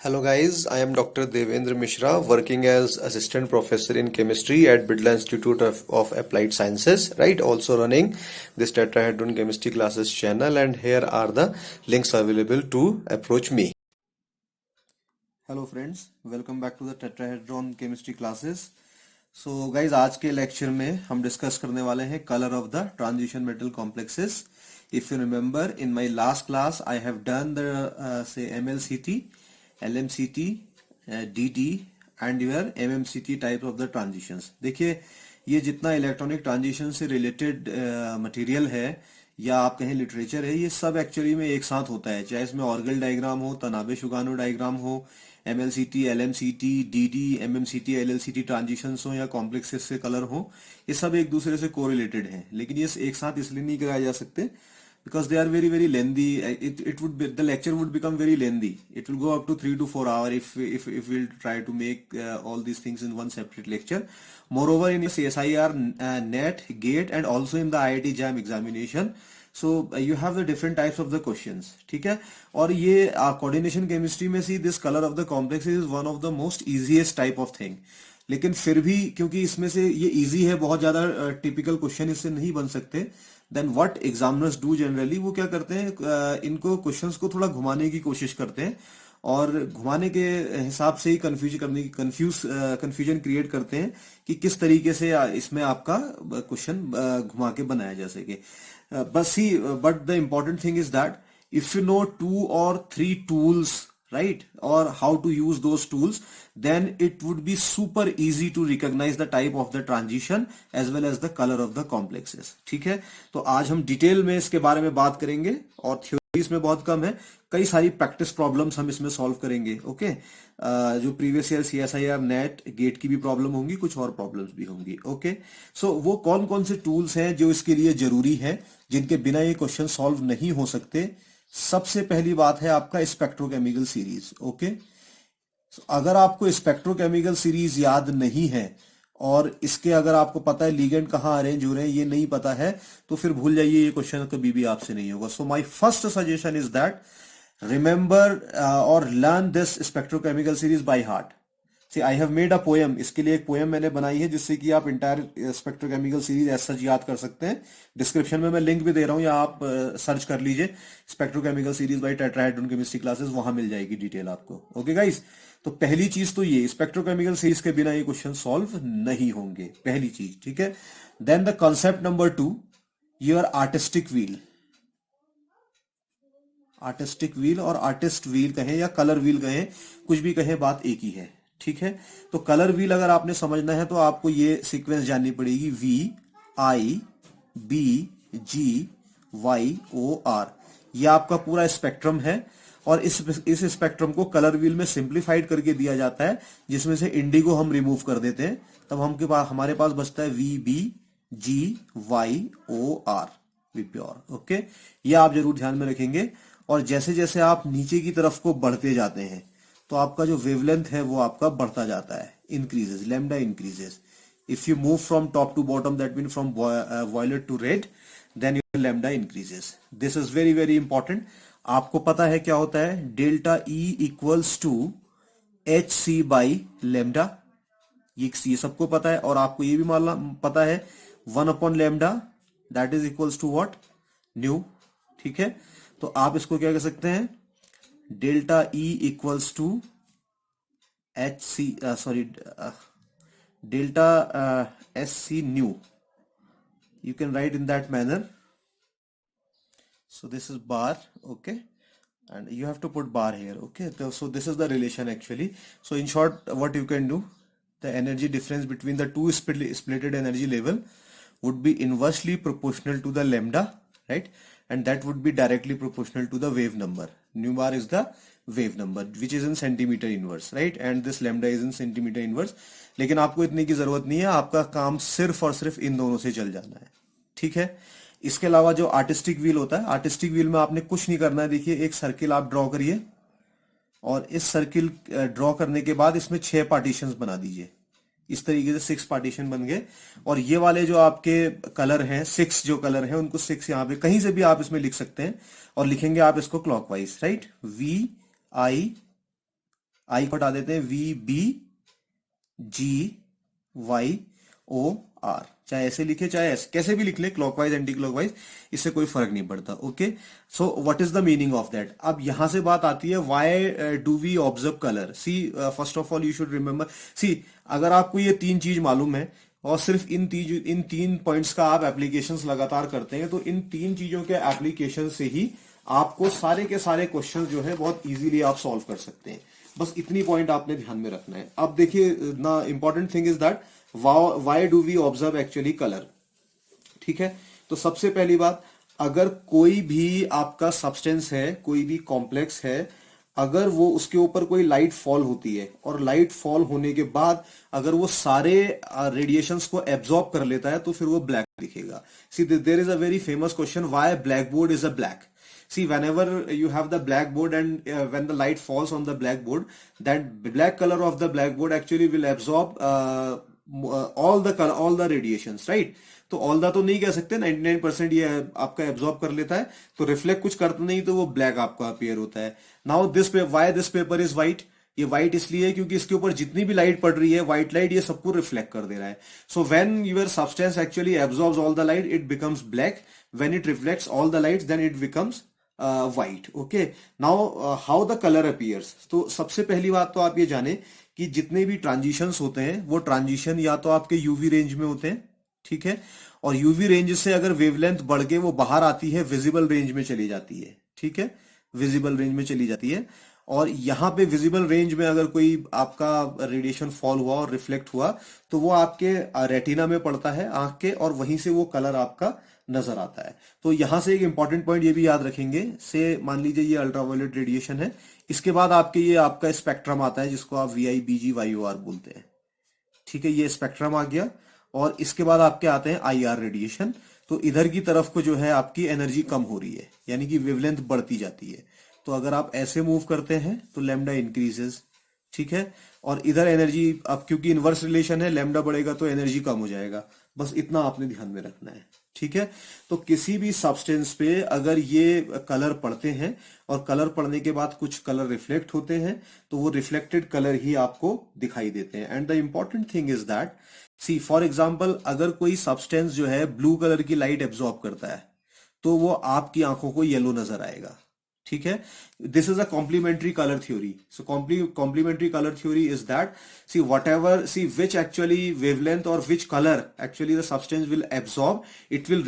Hello guys, I am Dr. Devendra Mishra, working as Assistant Professor in Chemistry at Bidla Institute of Applied Sciences, right? Also running this Tetrahedron Chemistry Classes channel, and here are the links available to approach me. Hello friends, welcome back to the Tetrahedron Chemistry Classes. So guys, आज के lecture में हम discuss करने वाले हैं colour of the transition metal complexes. If you remember, in my last class I have done the say MLCT, LMCT, DT and your MMCT type of the transitions. देखिए ये जितना इलेक्ट्रॉनिक ट्रांजिशन से related material है या आप कहें literature है, ये सब एक्चुअली में एक साथ होता है, चाहे इसमें ऑर्गल डायग्राम हो, तनाबे शुगानो डायग्राम हो, MLCT, LMCT, DD, MMCT, LLCT transitions हो या कॉम्प्लेक्सेस से कलर हो, ये सब एक दूसरे से कोरिलेटेड हैं. लेकिन ये एक साथ इसलिए नहीं कराए जा सकते because they are very lengthy. It would be, the lecture would become very lengthy. It will go up to 3 to 4 hours if we'll try to make all these things in one separate lecture. Moreover, in CSIR, NET, GATE and also in the IIT JAM examination, so you have the different types of the questions. ठीक है. और ये coordination chemistry में see this color of the complex is one of the most easiest type of thing. लेकिन फिर भी क्योंकि इसमें से ये इजी है, बहुत ज्यादा टिपिकल क्वेश्चन इससे नहीं बन सकते, then what examiners do generally, वो क्या करते हैं, इनको क्वेश्चंस को थोड़ा घुमाने की कोशिश करते हैं और घुमाने के हिसाब से ही कंफ्यूजन क्रिएट करते हैं कि किस तरीके से इसमें आपका क्वेश्चन घुमा के बनाया जा सके. बस ही but the important thing is that if you know 2 or 3 tools, right, or how to use those tools, then it would be super easy to recognize the type of the transition as well as the color of the complexes. ठीक है, तो आज हम detail में इसके बारे में बात करेंगे और थ्योरी इसमें बहुत कम है, कई सारी प्रैक्टिस प्रॉब्लम्स हम इसमें सॉल्व करेंगे. ओके, जो previous year CSIR, NET, GATE की भी प्रॉब्लम होंगी, कुछ और प्रॉब्लम्स भी होंगी. ओके, सो वो कौन कौन से टूल्स हैं जो इसके लिए जरूरी है, जिनके बिना ये क्वेश्चन सॉल्व नहीं हो सकते. सबसे पहली बात है आपका स्पेक्ट्रोकेमिकल सीरीज. ओके, अगर आपको स्पेक्ट्रोकेमिकल सीरीज याद नहीं है और इसके अगर आपको पता है लिगेंड कहाँ अरेंज हो रहे हैं ये नहीं पता है, तो फिर भूल जाइए, ये क्वेश्चन कभी भी आपसे नहीं होगा. So my first suggestion is that remember और learn this spectrochemical series by heart. See I have made a poem, इसके लिए एक पोएम मैंने बनाई है जिससे कि आप इंटायर स्पेक्ट्रोकेमिकल सीरीज ऐसा याद कर सकते हैं. डिस्क्रिप्शन में मैं लिंक भी दे रहा हूं, या आप सर्च कर लीजिए spectrochemical series bye tetrahedron chemistry classes, वहां मिल जाएगी डिटेल आपको. ओके गाइस, तो पहली चीज तो ये स्पेक्ट्रोकेमिकल सीरीज के बिना ये क्वेश्चन सॉल्व नहीं होंगे, पहली चीज. ठीक है, then the concept number 2, your artistic wheel. Artistic wheel और आर्टिस्ट व्हील कहें या कलर व्हील कहें, कुछ भी कहें, बात एक ही है. ठीक है, तो कलर व्हील अगर आपने समझना है तो आपको ये सीक्वेंस जाननी पड़ेगी, VIBGYOR. ये आपका पूरा स्पेक्ट्रम है और इस स्पेक्ट्रम को कलर व्हील में सिंप्लीफाइड करके दिया जाता है, जिसमें से इंडिगो हम रिमूव कर देते हैं, तब हमारे पास बचता है VBGYOR, विप्योर. ओके, ये आप जरूर ध्यान में रखेंगे. और जैसे जैसे आप नीचे की तरफ को बढ़ते जाते हैं तो आपका जो वेवलेंथ है वो आपका बढ़ता जाता है, increases, lambda increases. If you move from top to bottom, that mean from violet to red, then your lambda increases. This is very important. आपको पता है क्या होता है, delta E equals to HC by lambda, ये सबको पता है. और आपको ये भी पता है 1 upon lambda that is equals to what, nu. ठीक है, तो आप इसको क्या कह सकते हैं, delta E equals to HC, delta SC nu. You can write in that manner. So this is bar, okay, and you have to put bar here. Okay, so this is the relation actually. So in short, what you can do, the energy difference between the two splitted energy level would be inversely proportional to the lambda, right, and that would be directly proportional to the wave number. Nu bar is the wave number which is in centimeter inverse, right, and this lambda is in centimeter inverse. लेकिन आपको इतने की जरूरत नहीं है, आपका काम सिर्फ और सिर्फ इन दोनों से चल जाना है. ठीक है, इसके अलावा जो आर्टिस्टिक व्हील होता है, आर्टिस्टिक व्हील में आपने कुछ नहीं करना है. देखिए, एक सर्किल आप ड्रॉ करिए और इस सर्किल ड्रॉ करने के बाद इसमें 6 पार्टीशंस बना दीजिए. इस तरीके से 6 पार्टीशन बन गए. और ये वाले जो आपके कलर हैं, 6 जो कलर हैं, उनको 6 यहाँ पे कहीं से भी आप इसमें लिख सकते हैं और लिखेंगे आप इसको क्लॉकवाइज, राइट. VI आई को हटा देते हैं, VBGYOR, चाहे ऐसे लिखे चाहे ऐसे कैसे भी लिख ले, क्लॉकवाइज एंटी क्लॉकवाइज, इससे कोई फर्क नहीं पड़ता। Okay, so what is the meaning of that? अब यहां से बात आती है, why do we observe colour? See, first of all you should remember, see अगर आपको ये तीन चीज मालूम है और सिर्फ इन तीन पॉइंट्स का आप एप्लीकेशंस लगातार करते हैं, तो इन तीन चीजों के एप्लीकेशन से ही आपको सारे के सारे क्वेश्चन जो है बहुत इजीली आप सॉल्व कर सकते हैं। बस इतनी पॉइंट आपने ध्यान में रखना है। अब देखिए ना, important thing is that why do we observe actually colour. ठीक है, तो सबसे पहली बात, अगर कोई भी आपका सब्सटेंस है, कोई भी कॉम्प्लेक्स है, अगर वो उसके ऊपर कोई लाइट फॉल होती है और लाइट फॉल होने के बाद अगर वो सारे रेडिएशंस को एब्जॉर्ब कर लेता है तो फिर वो ब्लैक दिखेगा। See there is a very famous question, why black board is a black? See, whenever you have the blackboard and when the light falls on the blackboard, that black color of the blackboard actually will absorb all the color, all the radiations, right? तो all the तो नहीं कह सकते, 99% ये आपका absorb कर लेता है, तो रिफ्लेक्ट कुछ करता नहीं, तो वो ब्लैक आपका अपीयर होता है। Now this why this paper is white? ये व्हाइट इसलिए क्योंकि इसके ऊपर जितनी भी लाइट पड़ रही है, व्हाइट लाइट, ये सबको रिफ्लेक्ट कर दे रहा है। So when your substance actually absorbs all the light, it becomes black. When it reflects all the lights, then it becomes white. Okay, now how the colour appears? तो सबसे पहली बात तो आप ये जाने कि जितने भी ट्रांजिशंस होते हैं वो ट्रांजिशन या तो आपके यूवी रेंज में होते हैं, ठीक है, और यूवी रेंज से अगर वेवलेंथ बढ़ के वो बाहर आती है, विजिबल रेंज में चली जाती है, ठीक है, विजिबल रेंज में चली जाती है। और यहाँ पे विजिबल रेंज में अगर कोई आपका रेडिएशन फॉल हुआ और रिफ्लेक्ट हुआ तो वो आपके रेटिना में पड़ता है, आंख के, और वहीं से वो कलर आपका नजर आता है। तो यहां से एक इंपॉर्टेंट पॉइंट ये भी याद रखेंगे, से मान लीजिए ये अल्ट्रावायलेट रेडिएशन है, इसके बाद आपके ये आपका स्पेक्ट्रम आता है जिसको आप VIBGYOR बोलते हैं, ठीक है, ये स्पेक्ट्रम आ गया। और इसके बाद आपके आते हैं IR रेडिएशन। तो इधर की तरफ को जो है आपकी एनर्जी कम हो रही है, यानी कि वेवलेंथ बढ़ती जाती है। तो अगर आप ऐसे मूव करते हैं तो लैम्डा इंक्रीजेस, ठीक है, और इधर एनर्जी, अब क्योंकि इनवर्स रिलेशन है, लैम्डा बढ़ेगा तो एनर्जी कम हो जाएगा। बस इतना आपने ध्यान में रखना है, ठीक है। तो किसी भी सब्सटेंस पे अगर ये कलर पड़ते हैं और कलर पड़ने के बाद कुछ कलर रिफ्लेक्ट होते हैं, तो वो रिफ्लेक्टेड कलर ही आपको दिखाई देते हैं। And the important thing is that, see for example, अगर कोई सब्सटेंस जो है ब्लू कलर की लाइट एब्जॉर्ब करता है तो वो आपकी आंखों को येलो नजर आएगा, ठीक है। This is a complementary colour theory. So complementary colour theory is that, see whatever, see which actually wavelength और which colour actually the substance will absorb, it will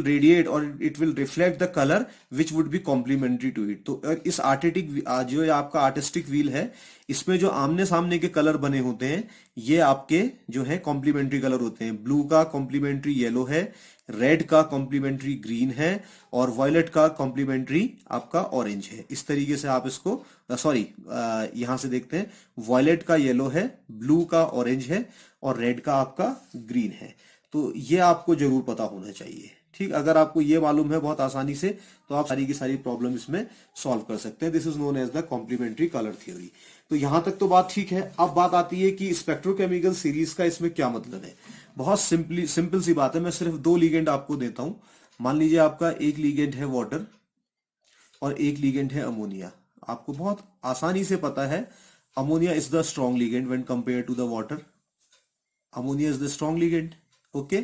radiate और it will reflect the colour which would be complementary to it. तो इस जो आपका artistic wheel है, इसमें जो आमने सामने के कलर बने होते हैं, ये आपके जो है कॉम्प्लीमेंट्री कलर होते हैं। ब्लू का कॉम्प्लीमेंट्री येलो है, रेड का कॉम्प्लीमेंट्री ग्रीन है, और वॉयलेट का कॉम्प्लीमेंट्री आपका ऑरेंज है। इस तरीके से आप इसको, सॉरी, यहां से देखते हैं, वॉयलेट का येलो है, ब्लू का ऑरेंज है, और रेड का आपका ग्रीन है। तो ये आपको जरूर पता होना चाहिए, ठीक। अगर आपको ये मालूम है बहुत आसानी से, तो आप सारी की सारी प्रॉब्लम इसमें सॉल्व कर सकते हैं। This is known as the complementary colour theory. तो यहां तक तो बात ठीक है। अब बात आती है कि स्पेक्ट्रोकेमिकल सीरीज का इसमें क्या मतलब है। बहुत सिंपल सी बात है, मैं सिर्फ दो लीगेंड आपको देता हूं। मान लीजिए आपका एक लीगेंड है वाटर और एक लीगेंड है अमोनिया। आपको बहुत आसानी से पता है, ammonia is the strong ligand when compare to the water. Ammonia is the strong ligand, okay,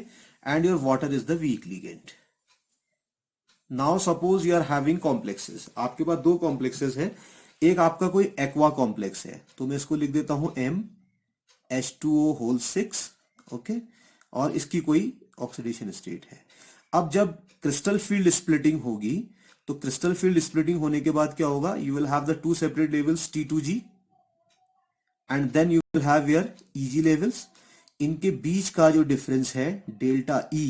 and your water is the weak ligand. Now suppose you are having complexes, आपके पास दो कॉम्प्लेक्सेस हैं। एक आपका कोई एक्वा कॉम्प्लेक्स है, तो मैं इसको लिख देता हूं MH2O6, ओके, और इसकी कोई ऑक्सीडेशन स्टेट है। अब जब क्रिस्टल फील्ड स्प्लिटिंग होगी, तो क्रिस्टल फील्ड स्प्लिटिंग होने के बाद क्या होगा, you will have the two separate levels T2G, and then you will have your EG levels. इनके बीच का जो डिफरेंस है डेल्टा E,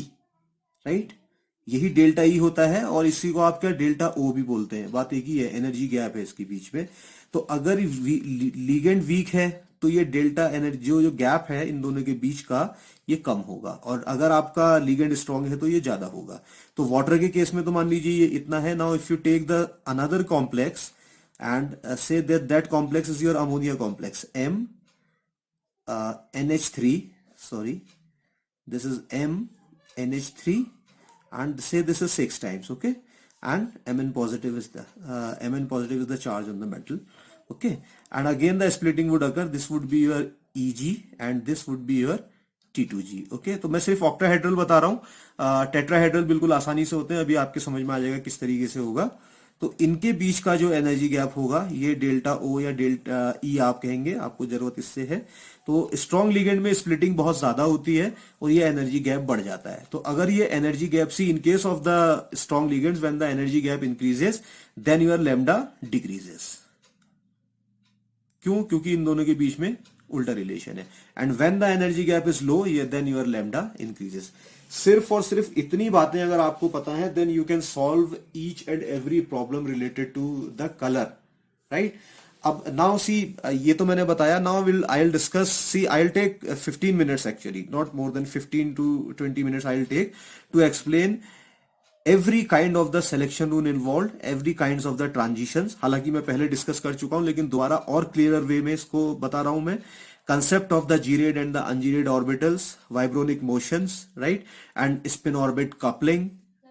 राइट, यही डेल्टा ई होता है, और इसी को आप क्या डेल्टा ओ भी बोलते हैं। बात एक ही है, एनर्जी गैप है इसके बीच में। तो अगर लीगेंड वीक है तो ये डेल्टा एनर्जी, जो गैप है इन दोनों के बीच का, ये कम होगा, और अगर आपका लीगेंड स्ट्रॉन्ग है तो ये ज्यादा होगा। तो वाटर के केस में तो मान लीजिए ये इतना है। Now if you take the another complex and say that complex is your ammonia complex, NH3, sorry, this is MNH3, and say this is 6 times, okay, and Mn positive is the charge on the metal, Okay, and again the splitting would occur. This would be your Eg and this would be your T2G. Okay, तो मैं सिर्फ octahedral बता रहा हूँ, tetrahedral बिल्कुल आसानी से होते हैं, अभी आपके समझ में आ जाएगा किस तरीके से होगा। तो इनके बीच का जो एनर्जी गैप होगा ये डेल्टा ओ या डेल्टा ई आप कहेंगे, आपको जरूरत इससे है। तो स्ट्रॉन्ग लिगेंड में स्प्लिटिंग बहुत ज्यादा होती है और ये एनर्जी गैप बढ़ जाता है। तो अगर ये energy gap see in case of the strong ligands when the energy gap increases then your lambda decreases. क्यों? क्योंकि इन दोनों के बीच में उल्टा रिलेशन है। And when the energy gap is low ये देन योर लैम्डा इंक्रीजेस। सिर्फ और सिर्फ इतनी बातें अगर आपको पता है then you can solve each and every problem related to the colour, right. अब नाउ सी, ये तो मैंने बताया। Now I will discuss, see I will take 15 minutes actually, not more than 15 to 20 minutes I will take to explain every kind of the selection rule involve, every kind of the transitions. हालांकि मैं पहले discuss कर चुका हूं लेकिन दोबारा और clear way में इसको बता रहा हूं मैं। Concept of the geared and the ungeared orbitals, vibronic motions, right, and spin orbit coupling,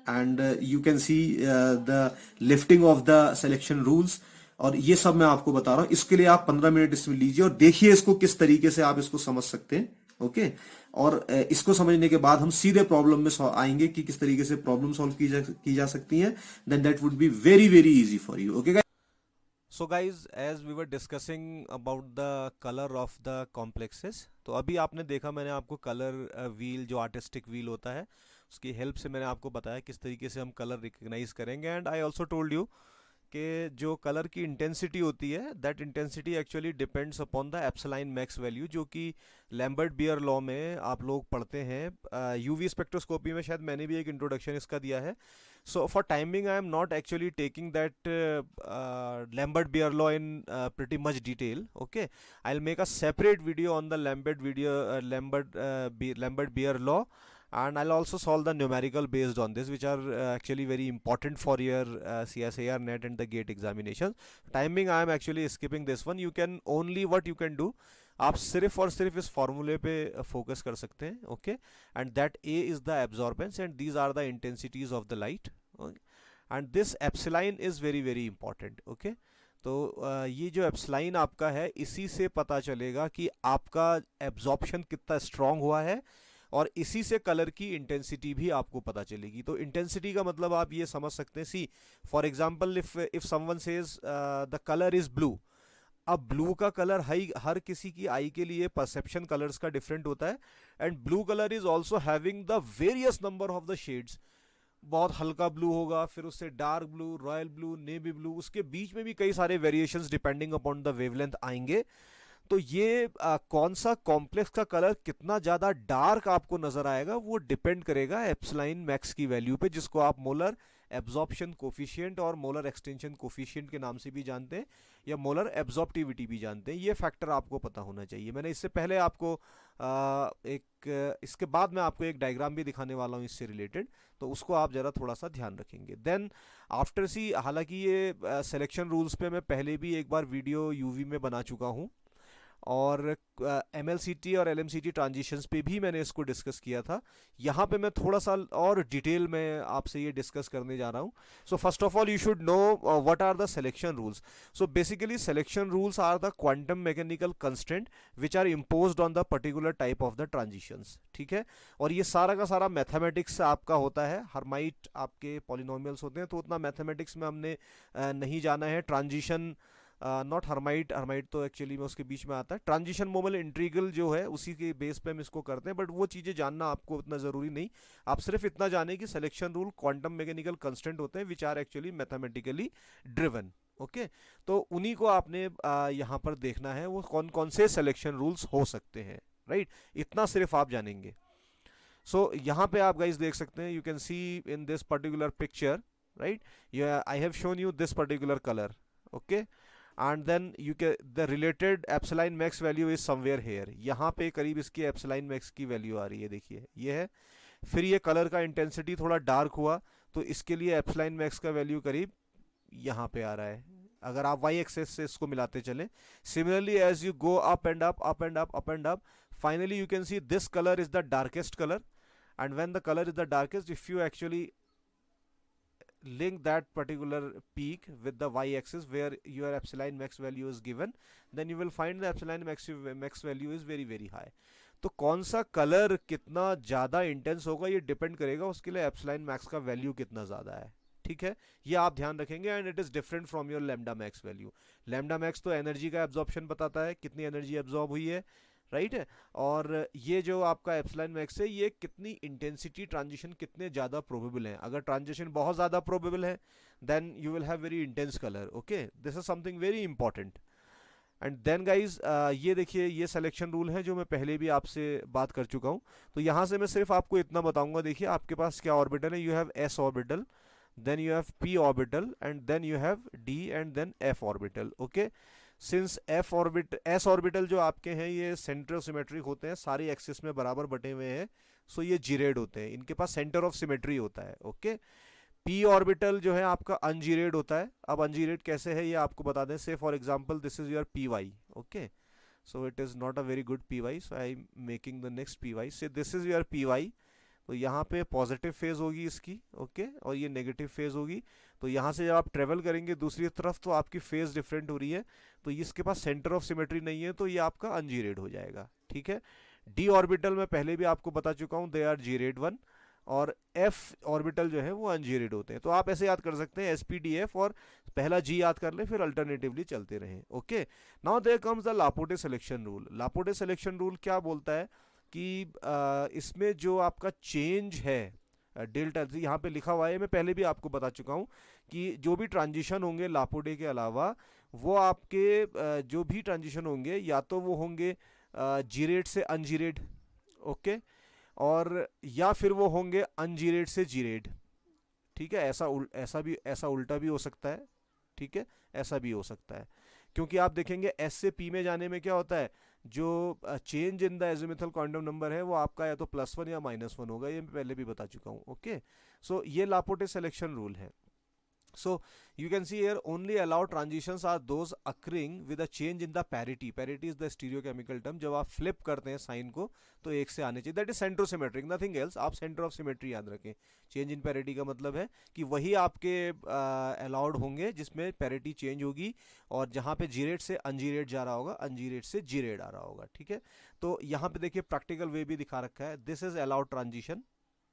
and you can see the lifting of the selection rules, और ये सब मैं आपको बता रहा हूं। इसके लिए आप 15 मिनट इसमें लीजिए और देखिए इसको किस तरीके से आप इसको समझ सकते हैं। ओके, और इसको समझने के बाद हम सीधे प्रॉब्लम में आएंगे कि किस तरीके से प्रॉब्लम सॉल्व की जा सकती है। Then that would be very very easy for you. Okay so guys, as we were discussing about the colour of the complexes, तो अभी आपने देखा मैंने आपको कलर व्हील, जो आर्टिस्टिक व्हील होता है, उसकी हेल्प से मैंने आपको बताया किस तरीके से हम कलर रिकग्नाइज करेंगे। And I also told you कि जो कलर की इंटेंसिटी होती है that intensity actually depends upon the epsilon max value, जो कि लैम्बर्ट बियर लॉ में आप लोग पढ़ते हैं। यूवी स्पेक्ट्रोस्कोपी में शायद मैंने भी एक इंट्रोडक्शन इसका दिया है। So for timing I am not actually taking that Lambert Beer law in pretty much detail. Okay, I'll make a separate video on the Lambert Beer law, and I'll also solve the numerical based on this, which are actually very important for your CSIR net and the gate examination. Timing I am actually skipping this one. You can only, what you can do, आप सिर्फ और सिर्फ इस फॉर्मूले पे focus कर सकते हैं। Okay, and that A is the absorbance and these are the intensities of the light, and this epsilon is very very important. Okay, तो ये जो एप्सिलॉन आपका है, इसी से पता चलेगा कि आपका एब्जॉर्प्शन कितना स्ट्रांग हुआ है, और इसी से कलर की इंटेंसिटी भी आपको पता चलेगी। तो इंटेंसिटी का मतलब आप ये समझ सकते हैं, see for example if someone says the colour is blue, अब ब्लू का कलर हर किसी की आई के लिए परसेप्शन कलर्स का डिफरेंट होता है, and blue colour is also having the various number of the shades. बहुत हल्का ब्लू होगा, फिर उससे dark blue, royal blue, navy blue, उसके बीच में भी कई सारे variations depending upon the wavelength आएंगे। तो ये कौन सा कॉम्प्लेक्स का कलर कितना ज़्यादा डार्क आपको नज़र आएगा वो डिपेंड करेगा एप्सिलॉन मैक्स की वैल्यू पे, जिसको आप मोलर एब्जॉर्प्शन कोफिशिएंट और मोलर एक्सटेंशन कोफिशिएंट के नाम से भी जानते हैं, या मोलर एब्जॉर्प्टिविटी भी जानते हैं। ये फैक्टर आपको पता होना चाहिए। मैंने इससे पहले आपको इसके बाद मैं आपको एक डायग्राम भी दिखाने वाला हूँ इससे रिलेटेड, तो उसको आप ज़रा थोड़ा सा ध्यान रखेंगे। देन आफ्टर सी, हालांकि ये सिलेक्शन रूल्स पे मैं पहले भी एक बार वीडियो यूवी में बना चुका हूँ, और MLCT और LMCT ट्रांजिशंस पे भी मैंने इसको डिस्कस किया था। यहाँ पे मैं थोड़ा सा और डिटेल में आपसे ये डिस्कस करने जा रहा हूँ। So first of all you should know what are the selection rules. So basically selection rules are the quantum mechanical constant which are imposed on the particular type of the transitions, ठीक है। और ये सारा का सारा mathematics आपका होता है, हर्माइट आपके पॉलिनोमियल्स होते हैं, तो उतना मैथमेटिक्स में हमने नहीं जाना है। ट्रांजिशन नॉट हर्माइट, हर्माइट तो एक्चुअली में उसके बीच में आता है। ट्रांजिशन मोमेंट इंटीग्रल जो है उसी के बेस पे हम इसको करते हैं, बट वो चीज़ें जानना आपको उतना ज़रूरी नहीं। आप सिर्फ इतना जाने कि selection rule quantum mechanical constant होते हैं which are actually mathematically driven. Okay, तो उन्हीं को आपने यहाँ पर देखना है, वो कौन कौन से सिलेक्शन रूल्स हो सकते हैं, राइट, इतना सिर्फ आप जानेंगे। सो यहाँ पे आप गाइस देख सकते हैं, you can C in this particular picture, right, I have shown you this particular colour, okay, and then you can the related epsilon max value is somewhere here। यहाँ पे करीब इसकी epsilon max की value आ रही है, देखिए ये है। फिर ये कलर का इंटेंसिटी थोड़ा डार्क हुआ, तो इसके लिए epsilon max का वैल्यू करीब यहाँ पे आ रहा है, अगर आप y एक्सेस से इसको मिलाते चलें। Similarly as you go up and up, up and up, up and up, finally you can see this colour is the darkest colour, and when the colour is the darkest, if you actually link that particular peak with the y-axis where your epsilon max value is given, then you will find the epsilon max value is very very high. तो कौन सा colour कितना ज़्यादा intense होगा ये depend करेगा उसके लिए एप्सिलॉन मैक्स का वैल्यू कितना ज़्यादा है, ठीक है, ये आप ध्यान रखेंगे. And it is different from your lambda max value. Lambda max तो एनर्जी का एब्जॉर्प्शन बताता है, कितनी एनर्जी एब्जॉर्ब हुई है, राइट है. और ये जो आपका एप्सिलॉन मैक्स है ये कितनी इंटेंसिटी ट्रांजिशन कितने ज़्यादा प्रोबेबल है. अगर ट्रांजिशन बहुत ज़्यादा प्रोबेबल है then you will have very intense colour. Okay, this is something very important. And then guys ये देखिए ये सिलेक्शन रूल है जो मैं पहले भी आपसे बात कर चुका हूँ. तो यहाँ से मैं सिर्फ आपको इतना बताऊंगा. देखिए आपके पास क्या ऑर्बिटल है, you have S orbital, then you have p orbital, and then you have d and then f orbital. okay, since s orbital जो आपके हैं ये सेंटर ऑफ सिमेट्री होते हैं, सारी एक्सिस में बराबर बटे हुए हैं, सो ये जीरेड होते हैं, इनके पास सेंटर ऑफ सिमेट्री होता है. ओके, p ऑर्बिटल जो है आपका अनजीरेड होता है. अब अनजीरेड कैसे है ये आपको बता दें. से for example this is your py. Okay, so it is not a very good py, so I am making the next py. से दिस इज योर py. तो यहाँ पे पॉजिटिव फेज होगी इसकी, ओके, और ये नेगेटिव फेज होगी. तो यहाँ से जब आप ट्रेवल करेंगे दूसरी तरफ तो आपकी फेज डिफरेंट हो रही है, तो इसके पास सेंटर ऑफ सिमेट्री नहीं है, तो ये आपका अनजीरेड हो जाएगा. ठीक है. डी ऑर्बिटल में पहले भी आपको बता चुका हूँ, दे आर जीरेड वन, और एफ ऑर्बिटल जो है वो अनजीरेड होते हैं. तो आप ऐसे याद कर सकते हैं एसपीडीएफ और पहला जी याद कर लें, फिर अल्टरनेटिवली चलते रहें. Okay, now there comes the Laporte selection rule. Laporte selection rule क्या बोलता है कि इसमें जो आपका चेंज है डेल्टा, यहाँ पे लिखा हुआ है, मैं पहले भी आपको बता चुका हूँ कि जो भी ट्रांजिशन होंगे लापोडे के अलावा, वो आपके जो भी ट्रांजिशन होंगे या तो वो होंगे जीरेड से अनजीरेड, ओके, और या फिर वो होंगे अनजीरेड से जीरेड. ठीक है, ऐसा उल्टा भी हो सकता है. ठीक है, ऐसा भी हो सकता है, क्योंकि आप देखेंगे एस से पी में जाने में क्या होता है, जो change in the azimuthal quantum number है वो आपका या तो +1 या -1 होगा, ये मैं पहले भी बता चुका हूँ. ओके, सो ये लापोटे सिलेक्शन रूल है. So you can see here only allowed transitions are those occurring with a change in the parity. Parity is the stereochemical term. जब आप फ्लिप करते हैं साइन को तो एक से आने चाहिए. That is centrosymmetric, nothing else. आप सेंटर ऑफ सिमेट्री याद रखें. चेंज इन पैरिटी का मतलब है कि वही आपके अलाउड होंगे जिसमें पैरिटी चेंज होगी, और जहाँ पे जीरेड से अनजीरेड जा रहा होगा, अनजीरेड से जीरेड आ रहा होगा. ठीक है, तो यहाँ पे देखिए प्रैक्टिकल वे भी दिखा रखा है. This is allowed transition,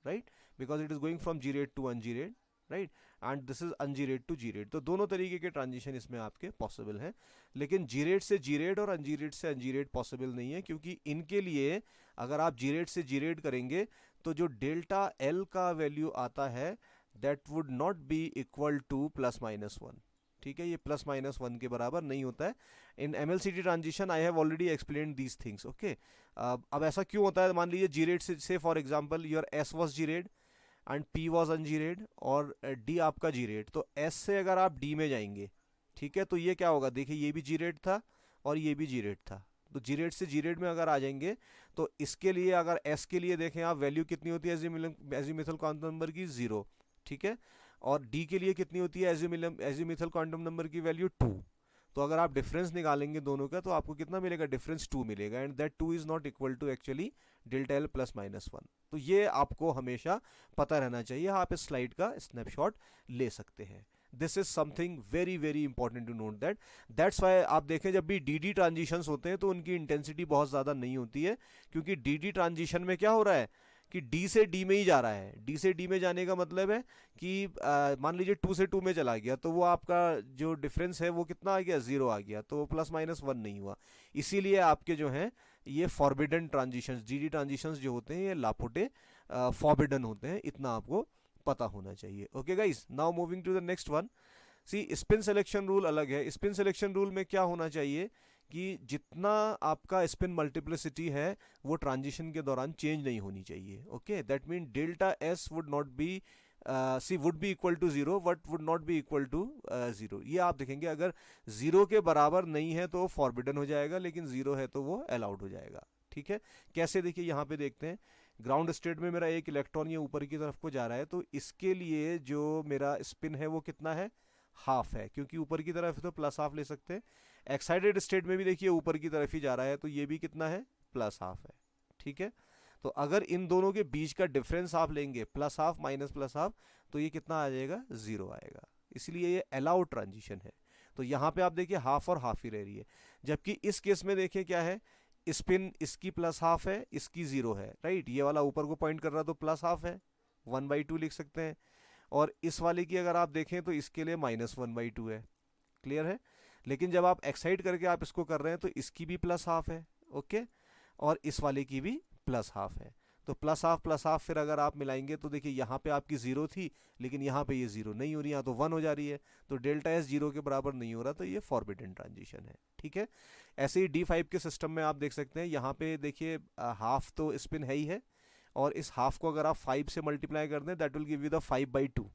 right, because it is going from gerade to ungerade, right, and this is ungerade to gerade. तो दोनों तरीके के ट्रांजिशन इसमें आपके पॉसिबल हैं, लेकिन जीरेड से जीरेड और अनजीरेड से अनजीरेड पॉसिबल नहीं है, क्योंकि इनके लिए अगर आप जीरेड से जीरेड करेंगे तो जो डेल्टा एल का वैल्यू आता है that would not be equal to +-1. ठीक है, ये +-1 के बराबर नहीं होता है. In MLCT transition I have already explained these things. Okay, अब ऐसा क्यों होता है, मान लीजिए जीरेड से for example your S was gerade and P was ungerade और D आपका जीरेड, तो S से अगर आप D में जाएंगे, ठीक है, तो ये क्या होगा, देखिए ये भी जीरेड था और ये भी जीरेड था, तो जीरेड से जीरेड में अगर आ जाएंगे तो इसके लिए अगर S के लिए देखें आप, वैल्यू कितनी होती है एजिमुथल क्वांटम नंबर की 0, ठीक है, और D के लिए कितनी होती है एजिमुथल क्वांटम नंबर की वैल्यू 2. तो अगर आप डिफरेंस निकालेंगे दोनों का तो आपको कितना मिलेगा, डिफरेंस 2 मिलेगा, and that 2 is not equal to actually delta L +-1. तो ये आपको हमेशा पता रहना चाहिए. आप इस स्लाइड का स्नैपशॉट ले सकते हैं. This is something very very important to note that. That's why आप देखें जब भी डी ट्रांजिशंस होते हैं तो उनकी इंटेंसिटी बहुत ज़्यादा नहीं होती है, क्योंकि डी ट्रांजिशन में क्या हो रहा है कि D से D में ही जा रहा है. D से D में जाने का मतलब है कि मान लीजिए 2 से 2 में चला गया तो वो आपका जो डिफरेंस है वो कितना आ गया, 0 आ गया, तो +-1 नहीं हुआ. इसीलिए आपके जो हैं ये फॉरबिडन ट्रांजिशंस, डी ट्रांजिशंस जो होते हैं ये लापोटे फॉरबिडन होते हैं. इतना आपको पता होना चाहिए. Okay guys, now moving to the next one. See, spin selection rule अलग है. स्पिन सिलेक्शन रूल में क्या होना चाहिए कि जितना आपका स्पिन मल्टीप्लिसिटी है वो ट्रांजिशन के दौरान चेंज नहीं होनी चाहिए. Okay, that mean delta S would not be would be equal to 0 but would not be equal to 0. ये आप देखेंगे अगर 0 के बराबर नहीं है तो वो फॉरबिडन हो जाएगा, लेकिन 0 है तो वो अलाउड हो जाएगा. ठीक है, कैसे, देखिए यहाँ पे देखते हैं. ग्राउंड स्टेट में मेरा एक इलेक्ट्रॉन ये ऊपर की तरफ को जा रहा है, तो इसके लिए जो मेरा स्पिन है वो कितना है, हाफ है, क्योंकि ऊपर की तरफ है तो +½ ले सकते हैं. एक्साइटेड स्टेट में भी देखिए ऊपर की तरफ ही जा रहा है, तो ये भी कितना है, +½ है. ठीक है, तो अगर इन दोनों के बीच का डिफरेंस आप लेंगे +½ -+½ तो ये कितना आ जाएगा, 0 आएगा, इसलिए ये अलाउड ट्रांजिशन है। तो यहाँ पे आप देखिए हाफ और हाफ ही रह रही है, जबकि इस केस में देखिए क्या है, स्पिन इसकी प्लस हाफ है, इसकी 0 है, राइट, ये वाला ऊपर को पॉइंट कर रहा है तो प्लस हाफ है, 1/2 लिख सकते हैं, और इस वाले की अगर आप देखें तो इसके लिए -1/2 है, क्लियर है। लेकिन जब आप एक्साइट करके आप इसको कर रहे हैं तो इसकी भी प्लस हाफ है, ओके, और इस वाले की भी प्लस हाफ है। तो प्लस हाफ फिर अगर आप मिलाएंगे तो देखिए यहाँ पे आपकी 0 थी, लेकिन यहाँ पे ये 0 नहीं हो रही, यहाँ तो 1 हो जा रही है, तो डेल्टा एस 0 के बराबर नहीं हो रहा, तो ये फॉरबिडन ट्रांजिशन है, ठीक है। ऐसे ही D5 के सिस्टम में आप देख सकते हैं, यहाँ पे देखिए हाफ तो स्पिन है ही है, और इस हाफ को अगर आप 5 से मल्टीप्लाई कर दें that will give you the 5/2,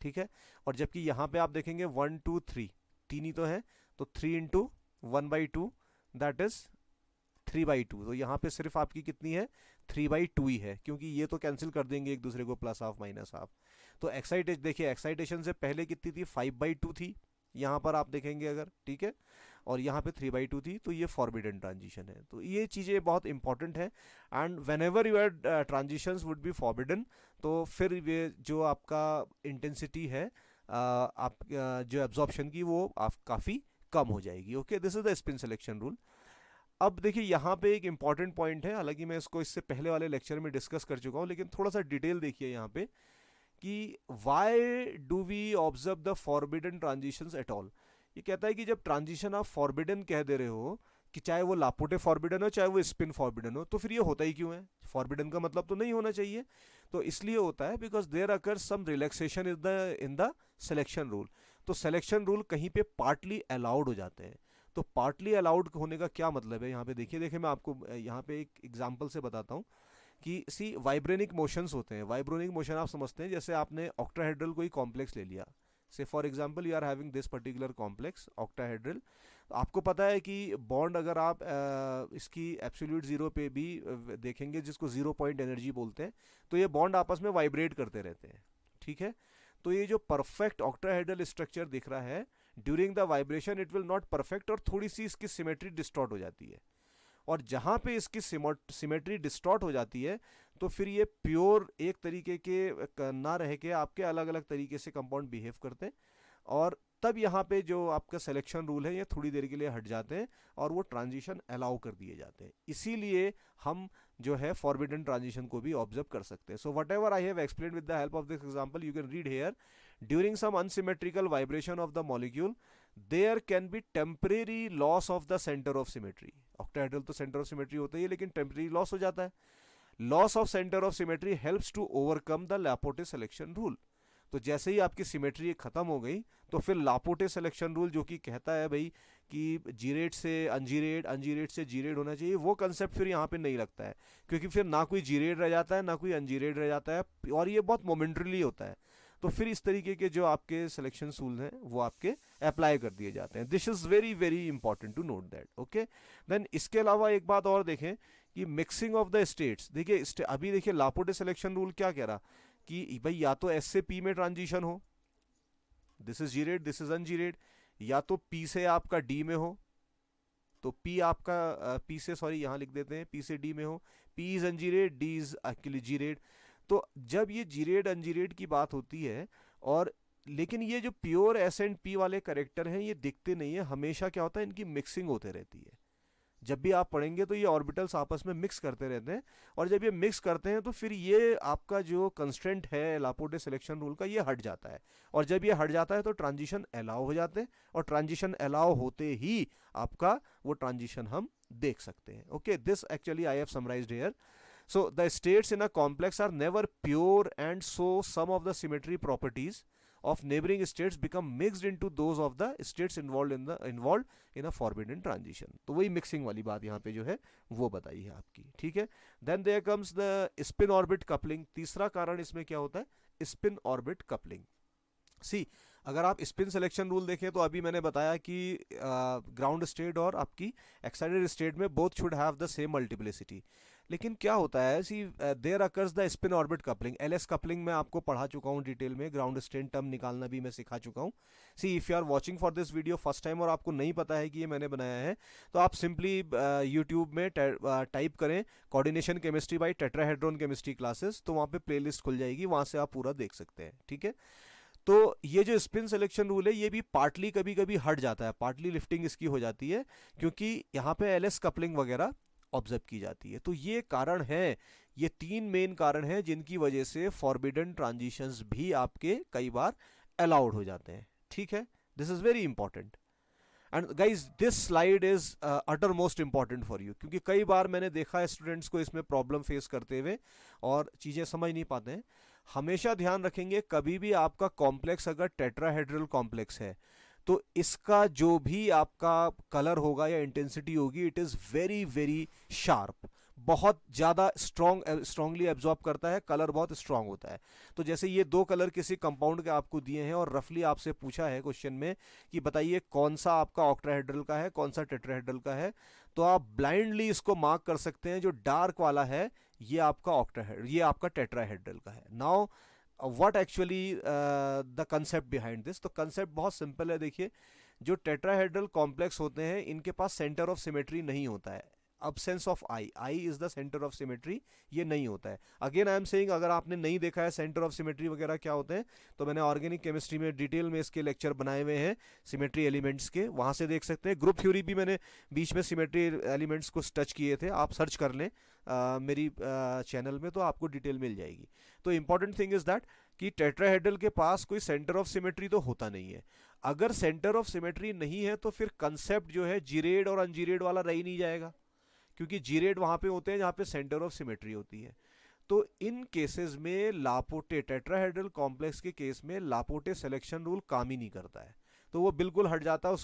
ठीक है। और जबकि यहाँ पे आप देखेंगे 1 2 3 तीन ही तो है, तो 3 इंटू 1/2 दैट इज 3/2, तो यहाँ पे सिर्फ आपकी कितनी है, 3/2 ही है, क्योंकि ये तो कैंसिल कर देंगे एक दूसरे को, प्लस हाफ माइनस हाफ। तो एक्साइटेशन देखिए, एक्साइटेशन से पहले कितनी थी, 5/2 थी यहाँ पर आप देखेंगे अगर, ठीक है, और यहाँ पे 3/2 थी, तो ये फॉरबिडन ट्रांजिशन है। तो ये चीज़ें बहुत इंपॉर्टेंट है, and whenever your transitions would be forbidden, तो फिर ये जो आपका इंटेंसिटी है आप जो एब्जॉर्प्शन की, वो आप काफ़ी कम हो जाएगी, okay. This is the spin selection rule. अब देखिए यहाँ पे एक इंपॉर्टेंट पॉइंट है, हालांकि मैं इसको इससे पहले वाले लेक्चर में डिस्कस कर चुका हूँ, लेकिन थोड़ा सा डिटेल देखिए यहाँ पे कि why do we observe the forbidden transitions at all. ये कहता है कि जब ट्रांजिशन आप फॉरबिडन कह दे रहे हो, कि चाहे वो लापोटे फॉरबिडन हो चाहे वो स्पिन फॉरबिडन हो, तो फिर ये होता ही क्यों है, फॉरबिडन का मतलब तो नहीं होना चाहिए। तो इसलिए होता है because there occur some relaxation in the selection rule. तो सिलेक्शन रूल कहीं पे पार्टली अलाउड हो जाते हैं। तो पार्टली अलाउड होने का क्या मतलब है, यहाँ पे देखिए मैं आपको यहाँ पे एक एग्जांपल से बताता हूँ कि सी वाइब्रेनिक मोशंस होते हैं। वाइब्रेनिक मोशन आप समझते हैं, जैसे आपने ऑक्टाहेड्रल कोई कॉम्प्लेक्स ले लिया, say for example you are having this particular complex octahedral, तो आपको पता है कि बॉन्ड अगर आप इसकी एब्सोल्यूट जीरो पे भी देखेंगे, जिसको 0 पॉइंट एनर्जी बोलते हैं, तो ये बॉन्ड आपस में वाइब्रेट करते रहते हैं, ठीक है। तो ये जो परफेक्ट ऑक्टाहेड्रल स्ट्रक्चर दिख रहा है, during the vibration it will not perfect, और थोड़ी सी इसकी सिमेट्री डिस्टॉर्ट हो जाती है, और जहाँ पे इसकी सिमेट्री डिस्टॉर्ट हो जाती है, तो फिर ये प्योर एक तरीके के ना रह के आपके अलग अलग तरीके से कंपाउंड बिहेव करते हैं, और तब यहाँ पे जो आपका सिलेक्शन रूल है ये थोड़ी देर के लिए हट जाते हैं, और वो ट्रांजिशन अलाउ कर दिए जाते हैं। इसीलिए हम जो है फॉरबिडन ट्रांजिशन को भी ऑब्जर्व कर सकते हैं। So whatever I have explained with the help of this example, you can read here, during some unsymmetrical vibration of the molecule there can be temporary loss of the centre of symmetry. Octahedral तो centre of symmetry होता ही है, लेकिन temporary loss हो जाता है। Loss of centre of symmetry helps to overcome the Laporte selection rule. तो जैसे ही आपकी सिमेट्री खत्म हो गई, तो फिर लापोटे सिलेक्शन रूल जो कि कहता है भाई कि जीरेट से अनजीरेट, अनजीरेट से जीरेट होना चाहिए, वो कंसेप्ट फिर यहाँ पे नहीं लगता है, क्योंकि फिर ना कोई जीरेट रह जाता है ना कोई अनजीरेट रह जाता है, और ये बहुत मोमेंटरीली होता है। तो फिर इस तरीके के जो आपके सिलेक्शन रूल हैं वो आपके अप्लाई कर दिए जाते हैं। This is very very important to note that, okay. Then इसके अलावा एक बात और देखें कि मिक्सिंग ऑफ द स्टेट्स। देखिए अभी देखिए लापोटे सिलेक्शन रूल क्या कह रहा कि भाई या तो एस से पी में ट्रांजिशन हो, दिस इज जीरेट दिस इज अनजीरेट, या तो पी से आपका डी में हो, तो पी आपका पी से, सॉरी यहाँ लिख देते हैं, पी से डी में हो, P is ungerade, D is actually gerade. तो जब ये जीरेट अनजीरेट की बात होती है, और लेकिन ये जो प्योर एस एंड पी वाले करेक्टर हैं ये दिखते नहीं है, हमेशा क्या होता है इनकी मिक्सिंग होते रहती है। जब भी आप पढ़ेंगे तो ये ऑर्बिटल्स आपस में मिक्स करते रहते हैं, और जब ये मिक्स करते हैं तो फिर ये आपका जो कंस्ट्रेंट है लापोटे सिलेक्शन रूल का ये हट जाता है, और जब ये हट जाता है तो ट्रांजिशन अलाउ हो जाते हैं, और ट्रांजिशन अलाउ होते ही आपका वो ट्रांजिशन हम देख सकते हैं, okay. This actually I have summarised here. So the states in a complex are never pure, and so some of the symmetry properties of neighboring states become mixed into those of the states involved in a forbidden transition. तो वही mixing वाली बात यहाँ पे जो है वो बताई है आपकी, ठीक है। Then there comes the spin orbit coupling. तीसरा कारण इसमें क्या होता है, spin orbit coupling। सी अगर आप स्पिन सिलेक्शन रूल देखें तो अभी मैंने बताया कि ग्राउंड स्टेट और आपकी एक्साइटेड स्टेट में both should have the same multiplicity, लेकिन क्या होता है, see there occurs the spin orbit coupling, LS coupling मैं आपको पढ़ा चुका हूँ डिटेल में, ग्राउंड स्ट्रेन टर्म निकालना भी मैं सिखा चुका हूँ। See if you are watching for this video first time और आपको नहीं पता है कि ये मैंने बनाया है, तो आप सिंपली यूट्यूब में टाइप करें coordination chemistry bye tetrahedron chemistry classes, तो वहाँ पे प्लेलिस्ट खुल जाएगी, वहाँ से आप पूरा देख सकते हैं, ठीक है। तो ये जो स्पिन सिलेक्शन रूल है ये भी पार्टली कभी कभी हट जाता है, पार्टली लिफ्टिंग इसकी हो जाती है, क्योंकि यहाँ पे एलएस कपलिंग वगैरह ऑब्जर्व की जाती है। तो ये कारण है, ये तीन मेन कारण हैं जिनकी वजह से फॉरबिडन ट्रांजिशंस भी आपके कई बार अलाउड हो जाते हैं, ठीक है। This is very important and guys this slide is utter most important for you, क्योंकि कई बार मैंने देखा है स्टूडेंट्स को इसमें प्रॉब्लम फेस करते हुए और चीज़ें समझ नहीं पाते हैं। हमेशा ध्यान रखेंगे, कभी भी आपका कॉम्प्लेक्स अगर टेट्राहेड्रल कॉम्प्लेक्स है तो इसका जो भी आपका कलर होगा या इंटेंसिटी होगी, it is very very sharp, बहुत ज़्यादा स्ट्रांगली एब्जॉर्ब करता है, कलर बहुत स्ट्रांग होता है। तो जैसे ये दो कलर किसी कंपाउंड के आपको दिए हैं और रफली आपसे पूछा है क्वेश्चन में कि बताइए कौन सा आपका ऑक्टाहेड्रल का है, कौन सा टेट्राहेड्रल का है, तो आप ब्लाइंडली इसको मार्क कर सकते हैं, जो डार्क वाला है ये आपका ऑक्टाहेड्रल, ये आपका टेट्राहेड्रल का है। Now what actually the concept behind this, तो कंसेप्ट बहुत सिंपल है। देखिए, जो टेट्राहेड्रल कॉम्प्लेक्स होते हैं इनके पास सेंटर ऑफ सिमेट्री नहीं होता है, absence of I is the centre of symmetry, ये नहीं होता है। अगेन आई एम सेइंग, अगर आपने नहीं देखा है सेंटर ऑफ सिमेट्री वगैरह क्या होते हैं, तो मैंने ऑर्गेनिक केमिस्ट्री में डिटेल में इसके लेक्चर बनाए हुए हैं सिमेट्री एलिमेंट्स के, वहां से देख सकते हैं। ग्रुप थ्योरी भी मैंने बीच में सिमेट्री एलिमेंट्स को टच किए थे, आप सर्च कर लें मेरी चैनल में, तो आपको डिटेल मिल जाएगी। तो इंपॉर्टेंट थिंग इज दैट कि टेट्राहेड्रल के पास कोई सेंटर ऑफ सिमेट्री तो होता नहीं है। अगर सेंटर ऑफ सिमेट्री नहीं है तो फिर कंसेप्ट जो है जीरेड और अनजीरेड वाला रह ही नहीं जाएगा, क्योंकि जीरेड वहां पे होते हैं जहां पे सेंटर ऑफ सिमेट्री होती है। तो इन केसेस में लापोटे, टेट्राहेड्रल कॉम्प्लेक्स के केस में लापोटे सिलेक्शन रूल काम ही नहीं करता है, तो वो बिल्कुल हट जाता है,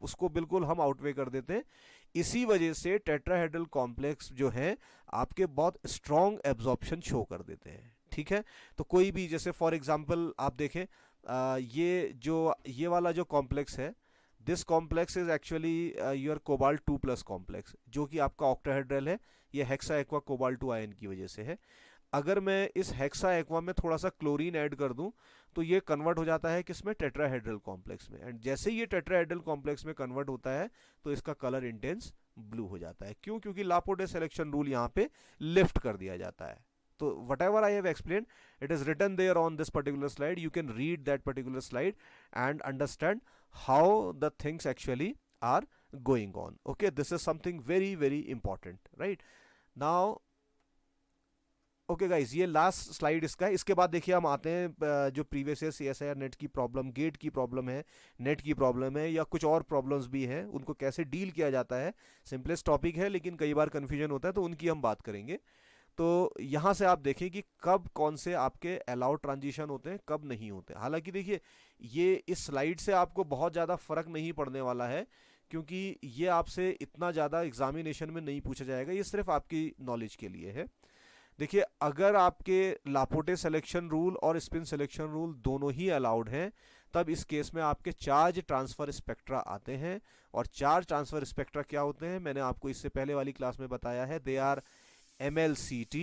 उसको बिल्कुल हम आउटवे कर देते हैं। इसी वजह से टेट्राहेड्रल कॉम्प्लेक्स जो है आपके बहुत स्ट्रॉन्ग एब्जॉर्प्शन शो कर देते हैं, ठीक है। तो कोई भी, जैसे फॉर एग्जांपल आप देखें, ये वाला जो कॉम्प्लेक्स है, this complex is actually your cobalt 2 plus complex, जो कि आपका ऑक्टाहेड्रल है, ये हेक्सा एक्वा कोबाल्ट 2 आयन की वजह से है। अगर मैं इस हेक्सा एक्वा में थोड़ा सा क्लोरीन ऐड कर दूं तो ये कन्वर्ट हो जाता है किसमें, टेट्राहेड्रल कॉम्प्लेक्स में, एंड जैसे ये टेट्राहेड्रल कॉम्प्लेक्स में कन्वर्ट होता है तो इसका कलर इंटेंस ब्लू हो जाता है। क्यों? क्योंकि लापोटे सिलेक्शन रूल यहाँ पे लिफ्ट कर दिया जाता है। तो whatever I have explained, it is written there on this particular slide. You can read that particular slide and understand how the things actually are going on. Okay, this is something very very important, right? Now okay guys, ये last slide इसका है। इसके बाद देखिए हम आते हैं जो प्रीवियस ईयर CSIR नेट की प्रॉब्लम, गेट की प्रॉब्लम है, नेट की प्रॉब्लम है, या कुछ और प्रॉब्लम्स भी हैं, उनको कैसे डील किया जाता है। सिंपलेस्ट टॉपिक है लेकिन कई बार कन्फ्यूजन होता है, तो उनकी हम बात करेंगे। तो यहाँ से आप देखें कि कब कौन से आपके अलाउड ट्रांजिशन होते हैं, कब नहीं होते। हालांकि देखिए, ये इस स्लाइड से आपको बहुत ज़्यादा फर्क नहीं पड़ने वाला है, क्योंकि ये आपसे इतना ज़्यादा एग्जामिनेशन में नहीं पूछा जाएगा, ये सिर्फ आपकी नॉलेज के लिए है। देखिए, अगर आपके लापोटे सिलेक्शन रूल और स्पिन सिलेक्शन रूल दोनों ही अलाउड हैं, तब इस केस में आपके चार्ज ट्रांसफर स्पेक्ट्रा आते हैं। और चार्ज ट्रांसफर स्पेक्ट्रा क्या होते हैं, मैंने आपको इससे पहले वाली क्लास में बताया है। They are MLCT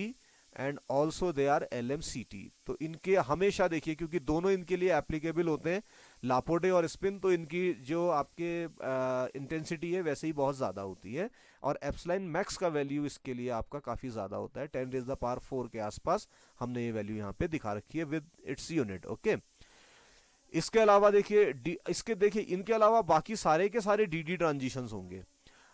and also they are LMCT। तो इनके हमेशा देखिए, क्योंकि दोनों इनके लिए एप्लीकेबल होते हैं, लापोटे और स्पिन, तो इनकी जो आपके इंटेंसिटी है वैसे ही बहुत ज़्यादा होती है, और एप्सिलॉन मैक्स का वैल्यू इसके लिए आपका काफ़ी ज़्यादा होता है, 10⁻⁴ के आसपास हमने ये वैल्यू यहाँ पे दिखा रखी है विद इट्स यूनिट। ओके, इसके अलावा देखिए इनके अलावा बाकी सारे के सारे DD ट्रांजिशंस होंगे।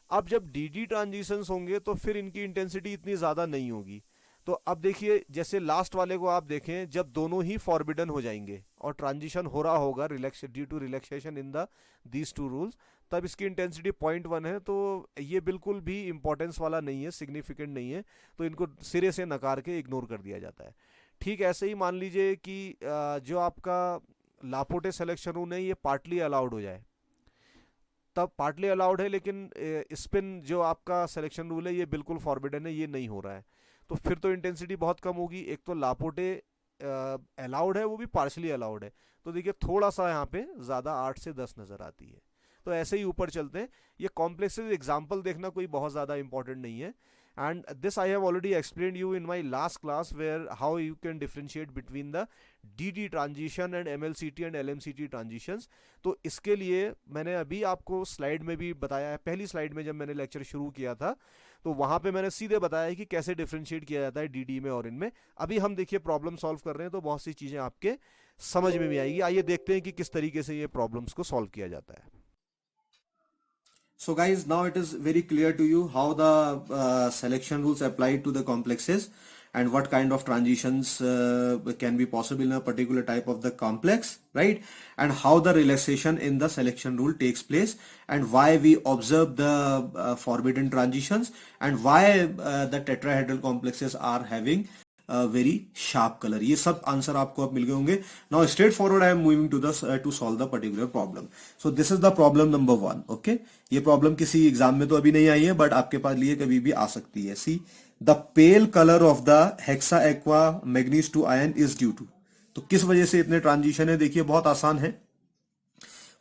अब जब DD ट्रांजिशंस होंगे तो फिर इनकी इंटेंसिटी इतनी ज़्यादा नहीं होगी। तो अब देखिए, जैसे लास्ट वाले को आप देखें, जब दोनों ही फॉरबिडन हो जाएंगे और ट्रांजिशन हो रहा होगा due to relaxation in these two rules, तब इसकी इंटेंसिटी 0.1 है। तो ये बिल्कुल भी इंपॉर्टेंस वाला नहीं है, सिग्निफिकेंट नहीं है, तो इनको सिरे से नकार के इग्नोर कर दिया जाता है। ठीक ऐसे ही मान लीजिए कि जो आपका लापोटे सिलेक्शन रूल है ये पार्टली अलाउड हो जाए, तब पार्टली अलाउड है, लेकिन स्पिन जो आपका सिलेक्शन रूल है ये बिल्कुल फॉरबिडन है, ये नहीं हो रहा है, तो फिर तो इंटेंसिटी बहुत कम होगी। एक तो लापोटे अलाउड है, वो भी पार्शली अलाउड है, तो देखिए थोड़ा सा यहाँ पे ज़्यादा 8 से 10 नज़र आती है। तो ऐसे ही ऊपर चलते हैं। ये कॉम्प्लेक्सेस एग्जाम्पल देखना कोई बहुत ज़्यादा इंपॉर्टेंट नहीं है। and this I have already explained you in my last class, where how you can differentiate between the DD transition and MLCT and LMCT transitions. तो इसके लिए मैंने अभी आपको स्लाइड में भी बताया है, पहली स्लाइड में जब मैंने लेक्चर शुरू किया था तो वहां पे मैंने सीधे बताया है कि कैसे डिफरेंशिएट किया जाता है DD में और इनमें। अभी हम देखिए प्रॉब्लम सॉल्व कर रहे हैं तो बहुत सी चीजें आपके समझ में भी आएगी। आइए देखते हैं कि किस तरीके से ये प्रॉब्लम्स को सॉल्व किया जाता है। So guys, now it is very clear to you how the selection rules apply to the complexes and what kind of transitions can be possible in a particular type of the complex, right? And how the relaxation in the selection rule takes place and why we observe the forbidden transitions and why the tetrahedral complexes are having very sharp colour. ये सब answer आपको अब मिल गए होंगे। Now straightforward I am moving to solve the particular problem. So this is the problem number 1। Okay, ये problem किसी exam में तो अभी नहीं आई है बट आपके पास लिए कभी भी आ सकती है। See the pale colour of the hexa aqua manganese 2 ion is due to. तो किस वजह से इतने ट्रांजिशन है? देखिए बहुत आसान है।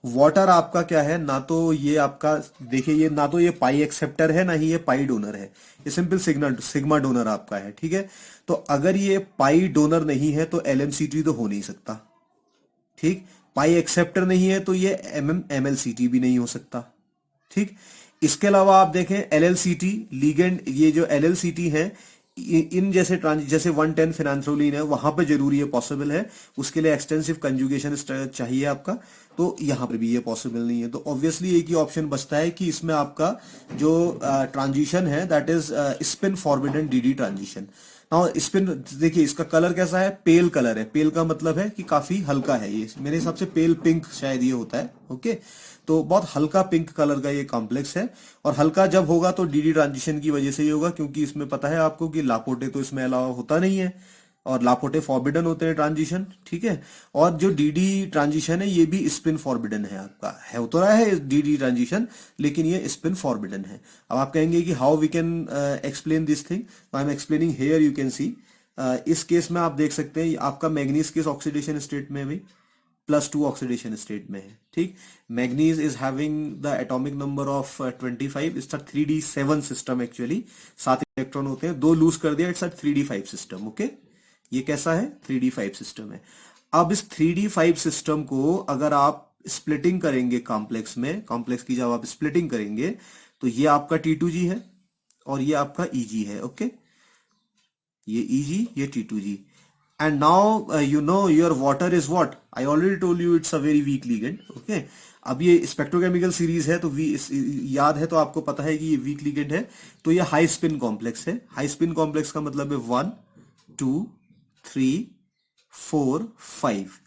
वाटर आपका क्या है, ना तो ये आपका देखिए ये ना तो ये पाई एक्सेप्टर है ना ही ये पाई डोनर है, ये सिंपल सिग्मा डोनर आपका है। ठीक है, तो अगर ये पाई डोनर नहीं है तो LMCT तो हो नहीं सकता। ठीक, पाई एक्सेप्टर नहीं है तो ये MLCT भी नहीं हो सकता। ठीक, इसके अलावा आप देखें LLCT लीगेंड, ये जो LLCT है इन जैसे जैसे 110 फिनांथ्रोलिन है वहां पे जरूरी है, पॉसिबल है, उसके लिए एक्सटेंसिव कंजुगेशन चाहिए आपका, तो यहां पर भी ये पॉसिबल नहीं है। तो ऑब्वियसली एक ही ऑप्शन बचता है कि इसमें आपका जो ट्रांजिशन है that is spin forbidden DD transition. Now spin देखिए इसका कलर कैसा है, पेल कलर है। पेल का मतलब है कि काफी हल्का है, ये मेरे हिसाब से पेल पिंक शायद ये होता है। ओके, तो बहुत हल्का पिंक कलर का ये कॉम्प्लेक्स है और हल्का जब होगा तो DD ट्रांजिशन की वजह से ही होगा, क्योंकि इसमें पता है आपको कि लापोटे तो इसमें अलाउ होता नहीं है और लापोटे फॉरबिडन होते हैं ट्रांजिशन। ठीक है, और जो DD ट्रांजिशन है ये भी स्पिन फॉरबिडन है, आपका है तो रहा है DD ट्रांजिशन लेकिन ये स्पिन फॉरबिडन है। अब आप कहेंगे कि how we can explain this thing, I am explaining here, you can see इस केस में आप देख सकते हैं आपका मैग्नीज किस ऑक्सीडेशन स्टेट में भी +2 ऑक्सीडेशन स्टेट में है। ठीक, manganese is having the atomic number of 25, it's 3d7 system actually, 7 electron होते हैं, 2 लूज कर दिया, इट्स 3d5 सिस्टम। ओके, ये कैसा है, 3d5 सिस्टम है। अब इस 3d5 सिस्टम को अगर आप स्प्लिटिंग करेंगे कॉम्प्लेक्स में, कॉम्प्लेक्स की जब आप स्प्लिटिंग करेंगे तो ये आपका T2G है और ये आपका EG है। ओके, ये EG, ये T2G, and now you know your water is what I already told you, it's a very weak ligand. Okay, अब ये स्पेक्ट्रोकेमिकल सीरीज है तो याद है तो आपको पता है कि ये वीक लिगेंड है, तो ये हाई स्पिन कॉम्प्लेक्स है। हाई स्पिन कॉम्प्लेक्स का मतलब है 1 2 3 4 5।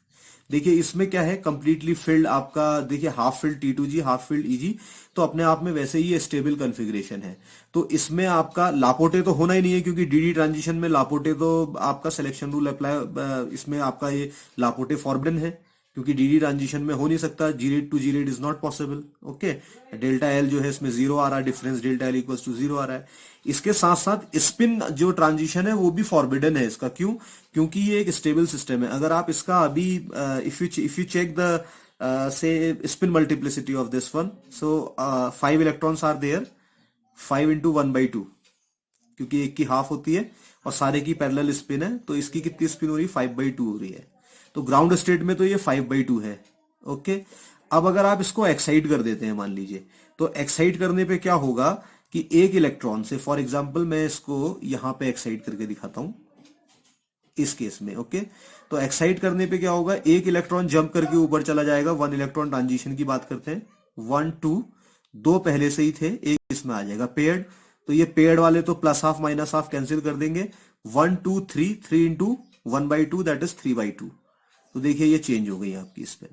देखिए इसमें क्या है, कंप्लीटली फिल्ड आपका, देखिए half filled T2G, half filled EG, तो अपने आप में वैसे ही ये स्टेबल कॉन्फ़िगरेशन है। तो इसमें आपका लापोटे तो होना ही नहीं है, क्योंकि DD ट्रांजिशन में लापोटे तो आपका सिलेक्शन रूल अप्लाई, इसमें आपका ये लापोटे फॉरबिडन है क्योंकि DD ट्रांजिशन में हो नहीं सकता, G-rate to G-rate is not possible. Okay, delta L जो है इसमें 0 आ रहा है, difference delta L equals to 0 आ रहा है। इसके साथ साथ स्पिन जो ट्रांजिशन है वो भी फॉरबिडन है इसका, क्यों? क्योंकि ये एक स्टेबल सिस्टम है। अगर आप इसका अभी if you check the say spin multiplicity of this one, so 5 electrons are there, 5 into 1/2, क्योंकि एक की हाफ होती है और सारे की पैरेलल स्पिन है, तो इसकी कितनी स्पिन हो रही है, 5/2 हो रही है। तो ग्राउंड स्टेट में तो ये 5/2 है। ओके, अब अगर आप इसको एक्साइट कर देते हैं मान लीजिए, तो एक्साइट करने पे क्या होगा कि एक इलेक्ट्रॉन से, फॉर एग्जांपल मैं इसको यहां पे एक्साइट करके दिखाता हूं इस केस में। ओके, तो एक्साइट करने पे क्या होगा, एक इलेक्ट्रॉन जंप करके ऊपर चला जाएगा, 1 इलेक्ट्रॉन ट्रांजिशन की बात करते हैं, 1 2, 2 पहले से ही थे, एक इसमें आ जाएगा पेयर्ड, तो ये पेयर्ड वाले तो +½ -½ कैंसिल कर देंगे, 1 2 3 3 into 1/2 दैट इज 3/2। तो देखिए ये चेंज हो गई आपकी स्पिन।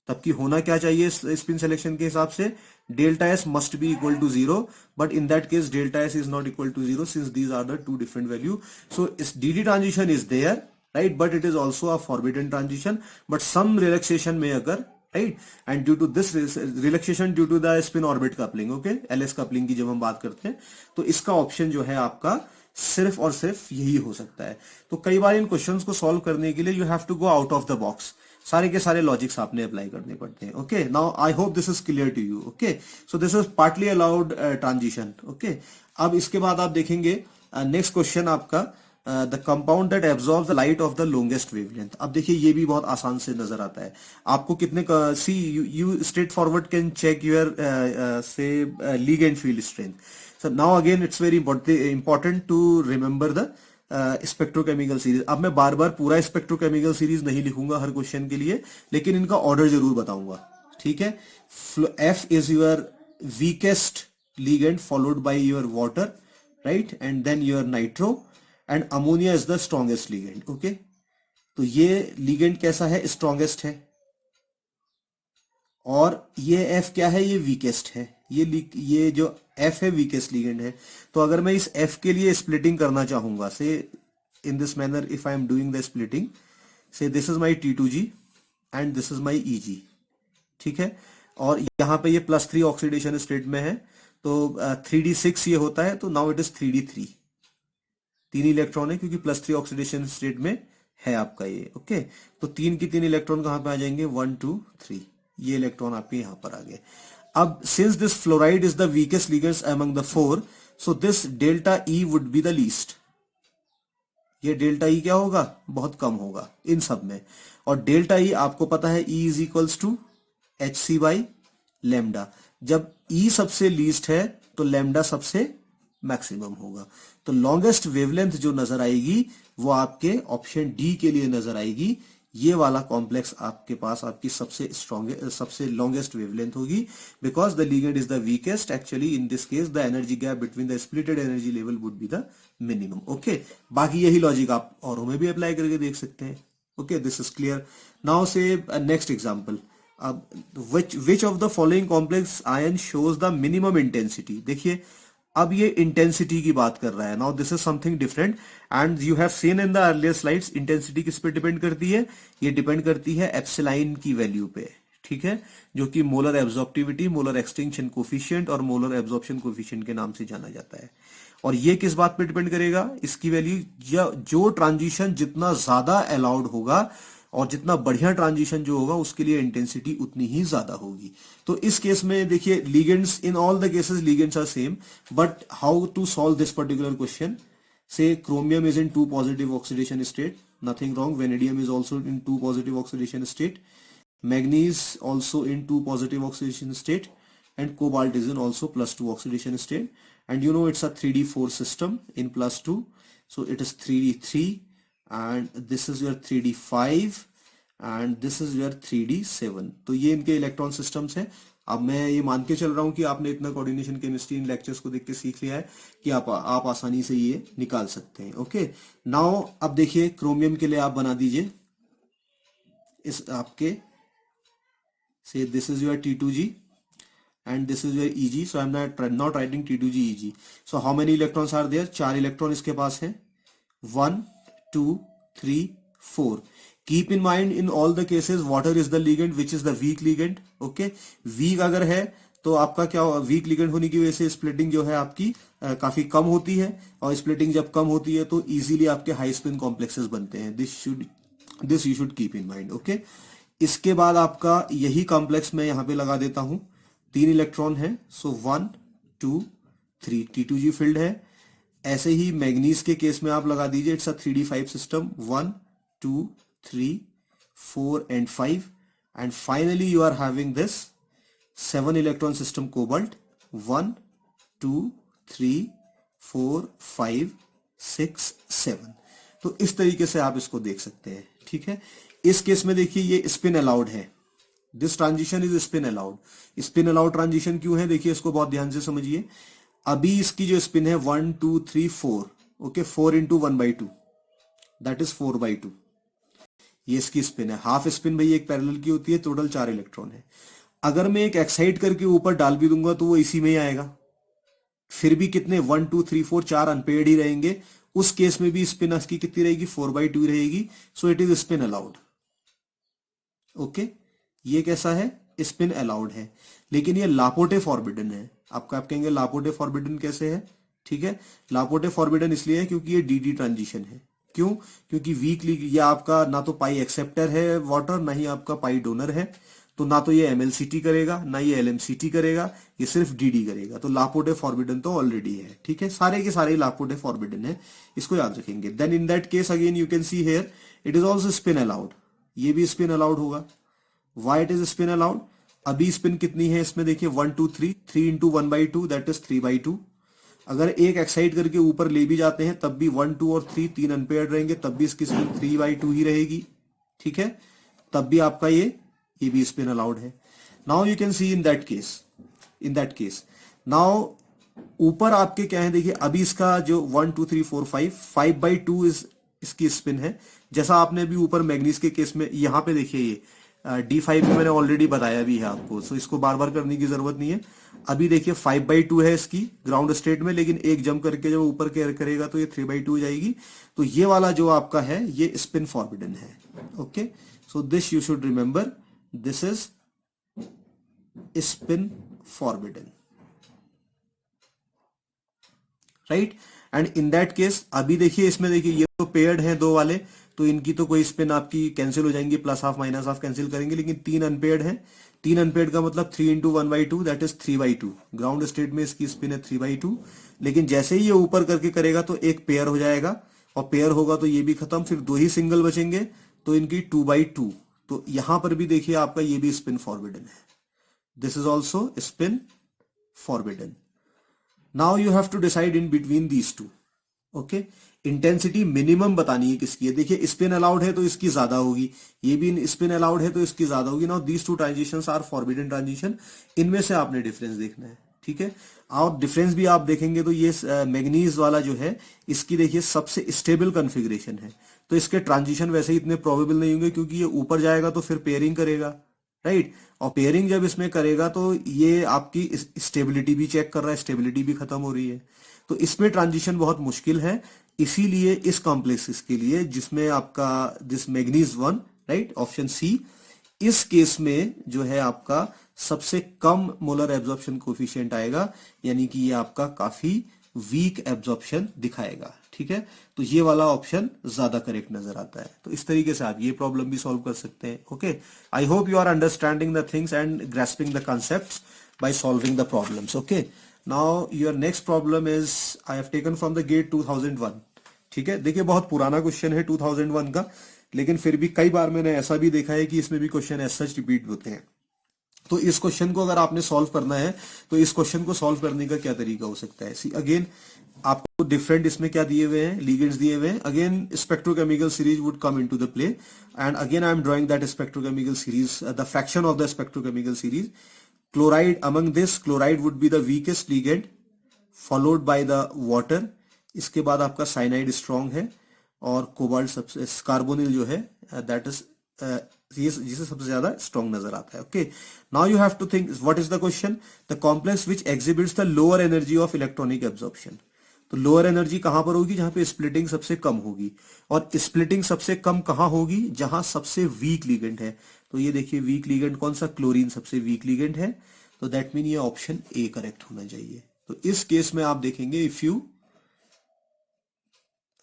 तब की होना क्या चाहिए स्पिन सिलेक्शन के हिसाब से, delta S must be equal to 0, but in that case delta S is not equal to 0 since these are the 2 different value. So इस DD transition is there, right, but it is also a forbidden transition, but some relaxation में अगर, right, and due to this relaxation due to the spin orbit coupling, okay, LS coupling की जब हम बात करते हैं, तो इसका ऑप्शन जो है आपका सिर्फ और सिर्फ यही हो सकता है। तो कई बार इन क्वेश्चंस को सॉल्व करने के लिए you have to go out of the box. सारे के सारे लॉजिक्स आपने अप्लाई करने पड़ते हैं. Okay, now I hope this is clear to you. Okay, so this is partly allowed transition. Okay, अब इसके बाद आप देखेंगे नेक्स्ट क्वेश्चन आपका, the compound that absorb the light of the longest wavelength. अब देखिए ये भी बहुत आसान से नजर आता है आपको. कितने see you straightforward can check your say ligand field strength. So now again it's very important to remember the spectrochemical series. अब मैं बार बार पूरा स्पेक्ट्रोकेमिकल सीरीज नहीं लिखूंगा हर क्वेश्चन के लिए, लेकिन इनका ऑर्डर जरूर बताऊंगा. ठीक है, F is your weakest ligand followed by your water, right, and then your nitro, and ammonia is the strongest ligand. Okay, तो ये लिगेंड कैसा है? स्ट्रॉन्गेस्ट है. और ये एफ क्या है? ये वीकेस्ट है. ये जो एफ है वीकेस्ट लिगेंड है. तो अगर मैं इस एफ के लिए स्प्लिटिंग करना चाहूंगा, say in this manner, if I am doing the splitting, say this is my T2G and this is my EG. ठीक है, और यहां पे ये +3 ऑक्सीडेशन स्टेट में है, तो 3D6 ये होता है, तो now it is 3D3. 3 electron है क्योंकि +3 ऑक्सीडेशन स्टेट में है आपका ये. ओके, तो 3 की 3 इलेक्ट्रॉन कहां पे आ जाएंगे? 1 2 3. ये इलेक्ट्रॉन आपके यहां पर आ गए. अब since this fluoride is the weakest ligands among the 4, so this delta E would be the least. ये डेल्टा E क्या होगा? बहुत कम होगा इन सब में. और डेल्टा E आपको पता है, E is equals to HC by lambda. जब E सबसे लीस्ट है तो लैम्डा सबसे मैक्सिमम होगा. तो लॉन्गेस्ट वेवलेंथ जो नजर आएगी वो आपके ऑप्शन डी के लिए नजर आएगी. ये वाला कॉम्प्लेक्स आपके पास आपकी सबसे लॉन्गेस्ट वेवलेंथ होगी, because the ligand is the weakest. Actually in this case the energy gap between the splitted energy level would be the minimum. Okay, बाकी यही लॉजिक आप औरों में भी अप्लाई करके देख सकते हैं. Okay, this is clear. Now say next example, which of the following complex ion shows the minimum intensity. देखिए अब ये इंटेंसिटी की बात कर रहा है. Now this is something different, and you have seen in the earlier slides. Intensity किस पे डिपेंड करती है? ये डिपेंड करती है एप्सिलॉन की वैल्यू पे. ठीक है, जो कि molar absorptivity, molar extinction coefficient और मोलर एब्जॉर्प्शन कोफिशिएंट के नाम से जाना जाता है. और ये किस बात पे डिपेंड करेगा? इसकी वैल्यू जो ट्रांजिशन जितना ज्यादा अलाउड होगा और जितना बढ़िया ट्रांजिशन जो होगा उसके लिए इंटेंसिटी उतनी ही ज्यादा होगी. तो इस केस में देखिए ligands, in all the cases ligands are same, but how to solve this particular question? Say chromium is in 2 positive oxidation state, nothing wrong. Vanadium is also in 2 positive oxidation state. Manganese also in 2 positive oxidation state, and cobalt is in also +2 oxidation state, and you know it's a 3D4 system in +2, so it is 3D3, and this is your 3D5 and this is your 3D7. तो ये इनके electron systems हैं. अब मैं ये मान के चल रहा हूं कि आपने इतना कोऑर्डिनेशन केमिस्ट्री इन लेक्चर्स को देख के सीख लिया है कि आप आसानी से ये निकाल सकते हैं. ओके, नाउ अब देखिए क्रोमियम के लिए आप बना दीजिए इस आपके से this is your T2G and this is your EG. so I'm not writing T2G EG. so how many electrons are there? 4 electron इसके पास है. 1 2 3 4. keep in mind in all the cases water is the ligand which is the weak ligand. okay, weak अगर है तो आपका क्या होगा? Week ligand होने की वजह से स्प्लिटिंग जो है आपकी काफी कम होती है, और स्प्लिटिंग जब कम होती है तो इजीली आपके हाई स्पिन कॉम्प्लेक्सेस बनते हैं. This you should keep in mind. Okay, इसके बाद आपका यही कॉम्प्लेक्स मैं यहाँ पे लगा देता हूं. 3 इलेक्ट्रॉन है, सो 1 2 3 T2G फील्ड है. ऐसे ही मैग्नीज के केस में आप लगा दीजिए. It's a 3D5 system. 1 2 3 4 and 5, and finally you are having this 7 electron system cobalt. 1 2 3 4 5 6 7. तो इस तरीके से आप इसको देख सकते हैं. ठीक है, इस केस में देखिए ये स्पिन अलाउड है. This transition is spin allowed. Spin allowed transition क्यों है? देखिए इसको बहुत ध्यान से समझिए. अभी इसकी जो स्पिन है 1 2 3 4. Okay, 4 into 1/2 that is 4/2. ये इसकी स्पिन है. हाफ स्पिन भाई एक पैरेलल की होती है. टोटल 4 इलेक्ट्रॉन है. अगर मैं एक एक्साइट करके ऊपर डाल भी दूंगा तो वो इसी में ही आएगा. फिर भी कितने 1 2 3 4 4 अनपेयर्ड ही रहेंगे. उस केस में भी स्पिन इसकी कितनी रहेगी? 4/2 रहेगी. So it is spin allowed. Okay, ये कैसा है? स्पिन अलाउड है. लेकिन ये लापोटे फॉरबिडन है. आप कहेंगे लापोटे फॉरबिडन कैसे है? ठीक है, लापोटे फॉरबिडन इसलिए है क्योंकि ये DD ट्रांजिशन है. क्यों? क्योंकि वीक ये आपका ना तो पाई एक्सेप्टर है वाटर, ना ही आपका पाई डोनर है, तो ना तो ये एमएलसीटी करेगा ना ये एलएमसीटी करेगा, ये सिर्फ डीडी करेगा। तो लापोटे फॉरबिडन तो ऑलरेडी है, ठीक है, सारे के सारे लापोटे फॉरबिडन है, इसको याद रखेंगे। Then in that case again you can see here it is also spin allowed, ये भी स्पिन अलाउड होगा। Why it is spin allowed? अभी स्पिन कितनी है इसमें देखिए 1 2 3, 3 इंटू 1/2 दैट इज 3/2। अगर एक एक्साइड करके ऊपर ले भी जाते हैं तब भी 1 2 और 3 तीन अनपेयर्ड रहेंगे, तब भी इसकी स्पिन 3/2 ही रहेगी, ठीक है, तब भी आपका ये भी स्पिन अलाउड है। Now you can C in that case now ऊपर आपके क्या है देखिए, अभी इसका जो 1 2 3 4 5/2 इज इसकी स्पिन है। जैसा आपने अभी ऊपर मैग्नीज के केस में यहां पे देखिए ये D5 में मैंने ऑलरेडी बताया भी है आपको, सो इसको बार बार करने की जरूरत नहीं है। अभी देखिए 5/2 है इसकी ग्राउंड स्टेट में, लेकिन एक जंप करके जब ऊपर केयर करेगा तो ये 3/2 हो जाएगी। तो ये वाला जो आपका है ये स्पिन फॉरबिडन है। Okay, so this you should remember, this is spin forbidden, right. And in that case अभी देखिए इसमें देखिए ये तो पेयर्ड है दो वाले, तो इनकी तो कोई स्पिन आपकी कैंसिल हो जाएंगी, plus half minus half cancel करेंगे, लेकिन तीन अनपेयर्ड है। तीन अनपेयर्ड का मतलब 3 into 1/2 that is 3/2। Ground state में इसकी स्पिन है 3/2, लेकिन जैसे ही ये ऊपर करके करेगा तो एक पेयर हो जाएगा, और पेयर होगा तो ये भी खत्म, फिर दो ही सिंगल बचेंगे, तो इनकी 2/2। तो यहां पर भी देखिए आपका ये भी स्पिन फॉरबिडन है, this is also spin forbidden. Now you have to decide in between these two. Okay, intensity minimum बतानी है किसकी है। देखिए स्पिन अलाउड है तो इसकी ज्यादा होगी, ये भी स्पिन अलाउड है तो इसकी ज्यादा होगी। Now these two transitions are forbidden transition, इनमें से आपने डिफरेंस देखना है, ठीक है। और डिफरेंस भी आप देखेंगे तो ये मैग्नीज वाला जो है इसकी देखिए सबसे स्टेबल कॉन्फ़िगरेशन है, तो इसके ट्रांजिशन वैसे ही इतने प्रोबेबल नहीं होंगे, क्योंकि ये ऊपर जाएगा तो फिर पेयरिंग करेगा, राइट। और पेयरिंग जब इसमें करेगा तो ये आपकी स्टेबिलिटी भी चेक कर रहा है, स्टेबिलिटी भी खत्म हो रही है, तो इसमें ट्रांजिशन बहुत मुश्किल है। इसीलिए इस कॉम्प्लेक्स के लिए जिसमें आपका this manganese 1, right, option see, इस केस में जो है आपका सबसे कम मोलर एब्जॉर्प्शन कोफिशिएंट आएगा, यानी कि ये आपका काफी वीक एब्जॉर्प्शन दिखाएगा, ठीक है। तो ये वाला ऑप्शन ज्यादा करेक्ट नजर आता है। तो इस तरीके से आप ये प्रॉब्लम भी सॉल्व कर सकते हैं। Okay, I hope you are understanding the things and grasping the concepts by solving the problems. Okay, now your next problem is I have taken from the GATE 2001, ठीक है। देखिए बहुत पुराना क्वेश्चन है 2001 का, लेकिन फिर भी कई बार मैंने ऐसा भी देखा है कि इसमें भी क्वेश्चन एज सच रिपीट होते हैं। तो इस क्वेश्चन को अगर आपने सॉल्व करना है तो इस क्वेश्चन को सॉल्व करने का क्या तरीका हो सकता है। सी अगेन आपको डिफरेंट इसमें क्या दिए हुए हैं, लिगेंड्स दिए हुए हैं। Again spectrochemical series would come into the play, and again I M drawing that spectrochemical series, the fraction of the spectrochemical series. Chloride, among this chloride would be the weakest ligand followed by the water. इसके बाद आपका cyanide strong है, और cobalt सबसे, carbonyl जो है that is जिसे सबसे ज्यादा स्ट्रॉन्ग नजर आता है। Okay, now you have to think what is the question, the complex which exhibits the lower energy of electronic absorption. तो लोअर एनर्जी कहां पर होगी, जहां पे स्प्लिटिंग सबसे कम होगी, और स्प्लिटिंग सबसे कम कहां होगी, जहां सबसे वीक लिगेंड है। तो ये देखिए वीक लिगेंड कौन सा, क्लोरीन सबसे वीक लिगेंड है, तो दैट मीन ये ऑप्शन ए करेक्ट होना चाहिए। तो इस केस में आप देखेंगे इफ यू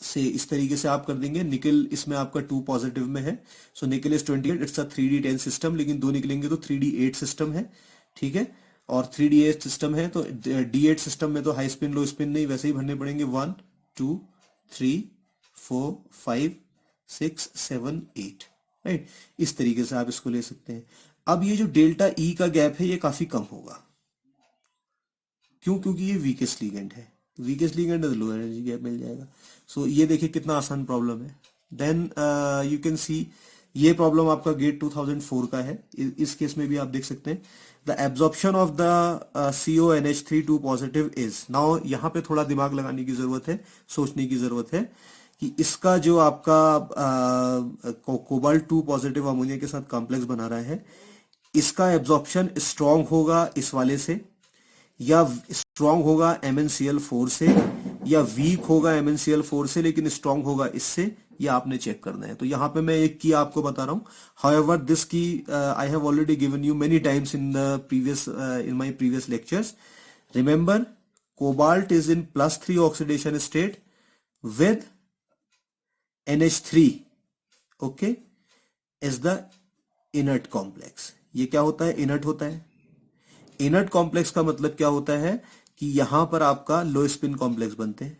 से इस तरीके से आप कर देंगे, निकल इसमें आपका 2 पॉजिटिव में है, सो निकल is 28, it's a 3d10 system, लेकिन दो निकलेंगे तो 3d8 सिस्टम है, ठीक है। और 3d8 सिस्टम है तो d8 सिस्टम में तो हाई स्पिन लो स्पिन नहीं, वैसे ही भरने पड़ेंगे 1 2 3 4 5 6 7 8, राइट। इस तरीके से आप इसको ले सकते हैं। अब ये जो डेल्टा ई का गैप है ये काफी कम होगा, क्यों, क्योंकि ये वीकेस्ट लिगेंड है, वीकेस्ट लिगेंड है तो लो एनर्जी गैप मिल जाएगा। सो ये देखिए कितना आसान प्रॉब्लम है। देन यू कैन सी ये प्रॉब्लम आपका गेट 2004 का है। इस केस में भी आप देख सकते हैं the absorption of the CONH3 2 positive is. Now यहाँ पे थोड़ा दिमाग लगाने की जरूरत है, सोचने की जरूरत है कि इसका जो आपका कोबाल्ट 2 पॉजिटिव अमोनिया के साथ कॉम्प्लेक्स बना रहा है, इसका एब्जॉर्प्शन स्ट्रांग होगा इस वाले से, या स्ट्रांग होगा MnCl4 से, या वीक होगा MnCl4 से लेकिन स्ट्रांग होगा इससे, ये आपने चेक करना है। तो यहाँ पे मैं एक की आपको बता रहा हूँ, हाउएवर दिस की आई have already given you many times in the previous in my previous lectures. Remember, cobalt is in +3 oxidation state with NH3 okay is the inert complex. ये क्या होता है? इनर्ट होता है। इनर्ट कॉम्प्लेक्स का मतलब क्या होता है कि यहां पर आपका लो स्पिन कॉम्प्लेक्स बनते हैं।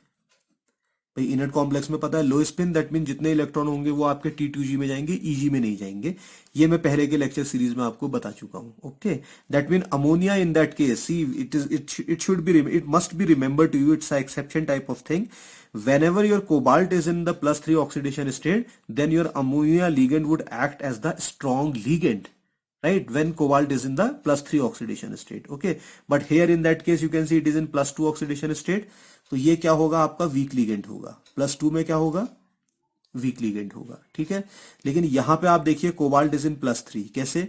भाई इनर्ट कॉम्प्लेक्स में पता है लो स्पिन, दैट मीन जितने इलेक्ट्रॉन होंगे वो आपके T2G में जाएंगे, EG में नहीं जाएंगे। ये मैं पहले के लेक्चर सीरीज में आपको बता चुका हूं। Okay, that mean ammonia in that case, see it should be, it must be remember to you, it's a exception type of thing. Whenever your cobalt is in the +3 oxidation state, then your ammonia ligand would act as the strong ligand, right? When cobalt is in the +3 oxidation state, okay? But here in that case you can see it is in +2 oxidation state, तो ये क्या होगा? आपका week ligand होगा। +2 में क्या होगा? Week ligand होगा, ठीक है। लेकिन यहां पे आप देखिए कोबाल्ट इज इन +3, कैसे?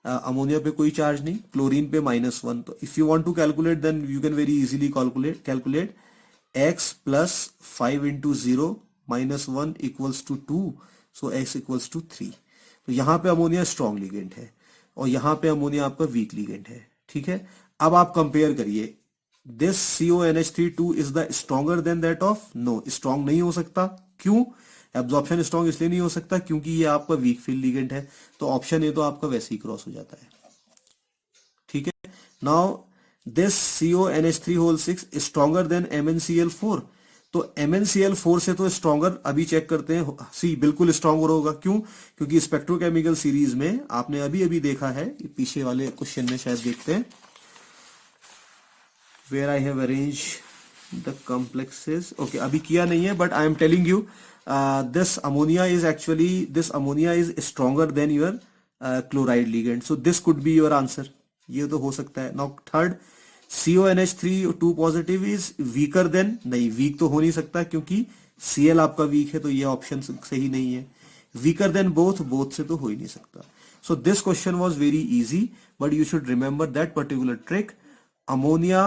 अमोनिया पे कोई चार्ज नहीं, क्लोरीन पे -1, तो if you want to calculate then you can very easily calculate x plus 5 into 0 minus 1 equals to 2, so x equals to 3। तो यहां पे अमोनिया स्ट्रॉन्ग लिगेंड है और यहां पे अमोनिया आपका वीक लिगेंड है, ठीक है। अब आप कंपेयर करिए, this CONH32 is the stronger than that of, no, strong नहीं हो सकता। क्यों? एब्जॉर्प्शन स्ट्रॉन्ग इसलिए नहीं हो सकता क्योंकि ये आपका वीक फील्ड लिगेंड है, तो ऑप्शन ए तो आपका वैसे ही क्रॉस हो जाता है, ठीक है। Now this CONH3 whole 6 stronger than MnCl4, तो MnCl4 से तो स्ट्रॉन्गर, अभी चेक करते हैं, सी बिल्कुल स्ट्रॉन्गर होगा। क्यों? क्योंकि स्पेक्ट्रोकेमिकल सीरीज में आपने अभी अभी देखा है, पीछे वाले क्वेश्चन में शायद देखते हैं, where I have arrange the complexes, okay अभी किया नहीं है, but I am telling you this ammonia is stronger than your chloride ligand, so this could be your answer, ये तो हो सकता है। Now third, CONH3 2 positive is weaker than, नहीं, वीक तो हो नहीं सकता क्योंकि Cl आपका वीक है, तो ये ऑप्शन सही नहीं है। वीकर देन बोथ से तो हो ही नहीं सकता। So this question was very easy, but you should remember that particular trick. Ammonia,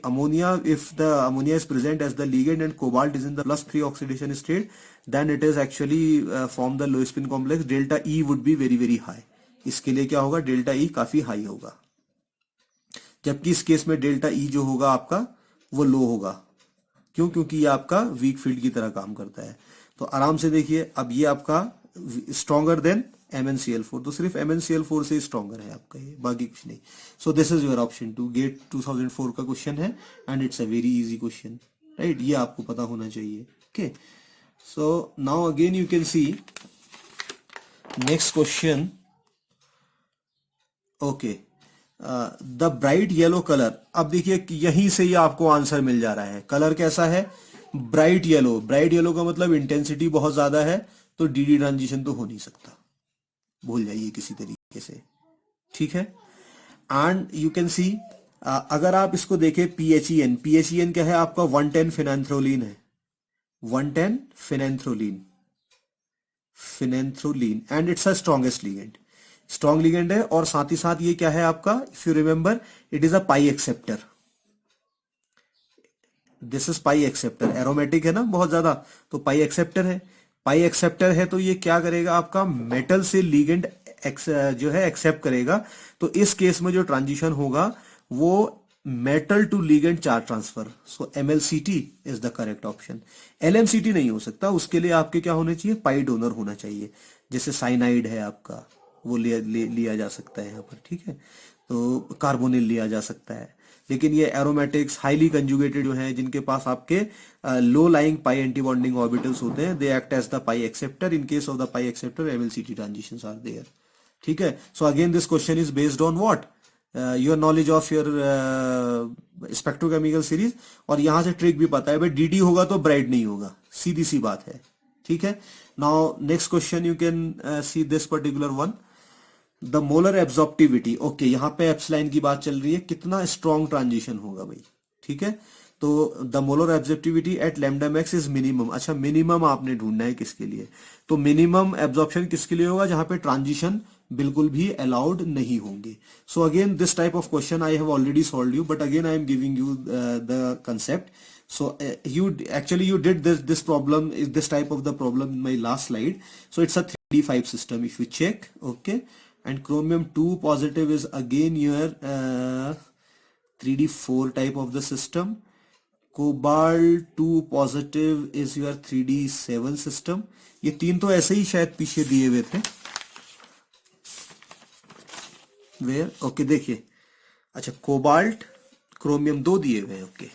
ammonia, if the ammonia is present as the ligand and cobalt is in the +3 oxidation state, then it is actually form the low spin complex, delta E would be very very high। इसके लिए क्या होगा? Delta E काफी high होगा, जबकि इस case में delta E जो होगा आपका वो लो होगा। क्यों? क्योंकि ये आपका वीक फील्ड की तरह काम करता है। तो आराम से देखिए, अब ये आपका स्ट्रॉन्गर देन MnCl4, तो सिर्फ MnCl4 से स्ट्रॉन्गर है आपका ये, बाकी कुछ नहीं। So this is your option 2, GATE 2004 का क्वेश्चन है and it's a very easy question, right? ये आपको पता होना चाहिए। Okay, so now again you can see next question. Okay, the bright yellow colour, अब देखिए यहीं से ही आपको आंसर मिल जा रहा है। कलर कैसा है? Bright yellow. ब्राइट येलो का मतलब इंटेंसिटी बहुत ज्यादा है, तो DD ट्रांजिशन तो हो नहीं सकता, भूल जाइए किसी तरीके से, ठीक है। एंड यू कैन सी, अगर आप इसको देखें PHEN क्या है आपका? 110 फिनेंथ्रोलिन है, 110 phenanthroline and it's a strongest ligand, strong ligand है। और साथ ही साथ ये क्या है आपका? If you remember, it is a pi acceptor, this is pi acceptor, aromatic है ना बहुत ज्यादा, तो पाई एक्सेप्टर है। पाई एक्सेप्टर है तो ये क्या करेगा आपका? मेटल से लिगेंड जो है एक्सेप्ट करेगा, तो इस केस में जो ट्रांजिशन होगा वो metal to ligand charge transfer, so MLCT is the correct option. LMCT नहीं हो सकता, उसके लिए आपके क्या होने चाहिए? पाई डोनर होना चाहिए, जैसे साइनाइड है आपका, वो लिया जा सकता है यहाँ पर, ठीक है। तो कार्बोनिल लिया जा सकता है, लेकिन ये एरोमेटिक्स हाईली कंजुगेटेड जो हैं, जिनके पास आपके low lying pi antibonding orbitals होते हैं, they act as the pi acceptor. In case of the pi acceptor MLCT transitions are there, ठीक है। So again this question is based on what? Your knowledge of your spectrochemical series, और यहां से trick भी पता है भाई, DD होगा तो ब्राइट नहीं होगा, सीधी सी बात है, ठीक है। Now next question, you can see this particular one, the molar absorptivity. Okay, यहाँ पे एप्सिलॉन की बात चल रही है, कितना स्ट्रॉन्ग ट्रांजिशन होगा भाई, ठीक है। तो the molar absorptivity at lambda max is minimum. अच्छा, मिनिमम आपने ढूंढना है किसके लिए? तो मिनिमम एब्जॉर्प्शन किसके लिए होगा? जहां पे ट्रांजिशन बिल्कुल भी अलाउड नहीं होंगे। सो again this type of question I have already solved you, but again I am giving you the concept. So you did this problem, this type of the problem in my last slide. So it's a 3D5 system if you check, okay, and chromium 2 positive is again your 3D4 type of the system. Cobalt 2 positive is your 3d7 system. ये तीन तो ऐसे ही शायद पीछे दिए हुए थे। Where okay देखिए, अच्छा कोबाल्ट क्रोमियम 2 दिए हुए हैं, ओके।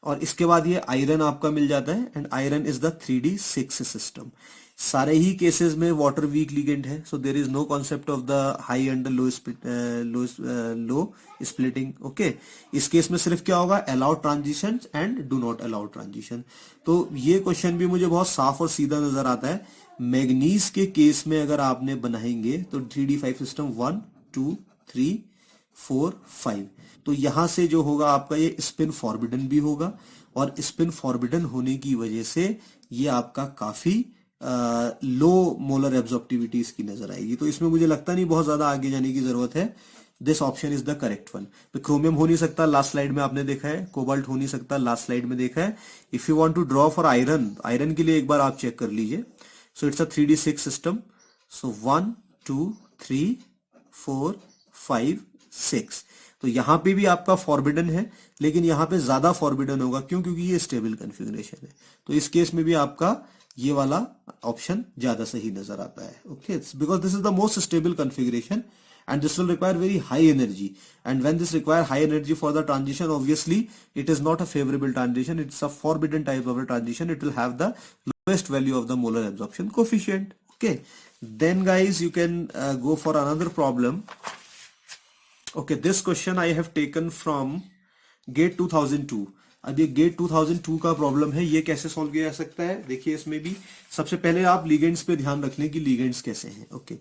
और इसके बाद ये आयरन आपका मिल जाता है, and iron is the 3d6 system. सारे ही केसेस में वाटर वीक लिगेंड है, so there is no concept of the high and low splitting, okay. इस केस में सिर्फ क्या होगा, allow transition and do not allow transition. तो ये क्वेश्चन भी मुझे बहुत साफ और सीधा नजर आता है। मैग्नीज के केस में अगर आपने बनाएंगे तो 3d5 सिस्टम 1 2 3 4 5, तो यहां से जो होगा आपका ये स्पिन फॉरबिडन भी होगा, और स्पिन फॉरबिडन होने की वजह से ये आपका काफी लो मोलर एब्जॉर्प्टिविटी इसकी नजर आएगी। तो इसमें मुझे लगता नहीं बहुत ज्यादा आगे जाने की जरूरत है। This option is the correct one. तो क्रोमियम हो नहीं सकता, लास्ट स्लाइड में आपने देखा है। कोबाल्ट हो नहीं सकता, लास्ट स्लाइड में देखा है। If you want to draw for iron, iron के लिए एक बार आप चेक कर लीजिए। So it's a 3d6 system. सो 1 2 3 4 5 6, तो यहां पे भी आपका फॉरबिडन है, लेकिन यहां पे ज्यादा फॉरबिडन होगा। क्यों? क्योंकि ये स्टेबल कॉन्फ़िगरेशन है। तो इस केस में भी आपका ये वाला ऑप्शन ज्यादा सही नजर आता है, okay, because this is the most stable configuration and this will require very high energy, and when this require high energy for the transition, obviously it is not a favorable transition, it's a forbidden type of a transition. It will have the lowest value of the molar absorption coefficient, okay. Then guys you can go for another problem. Okay, this question I have taken from GATE 2002. अब ये gate 2002 का problem है, ये कैसे solve किया जा सकता है? देखिए इसमें भी सबसे पहले आप लिगेंड्स पे ध्यान रखने की लिगेंड्स कैसे हैं, okay.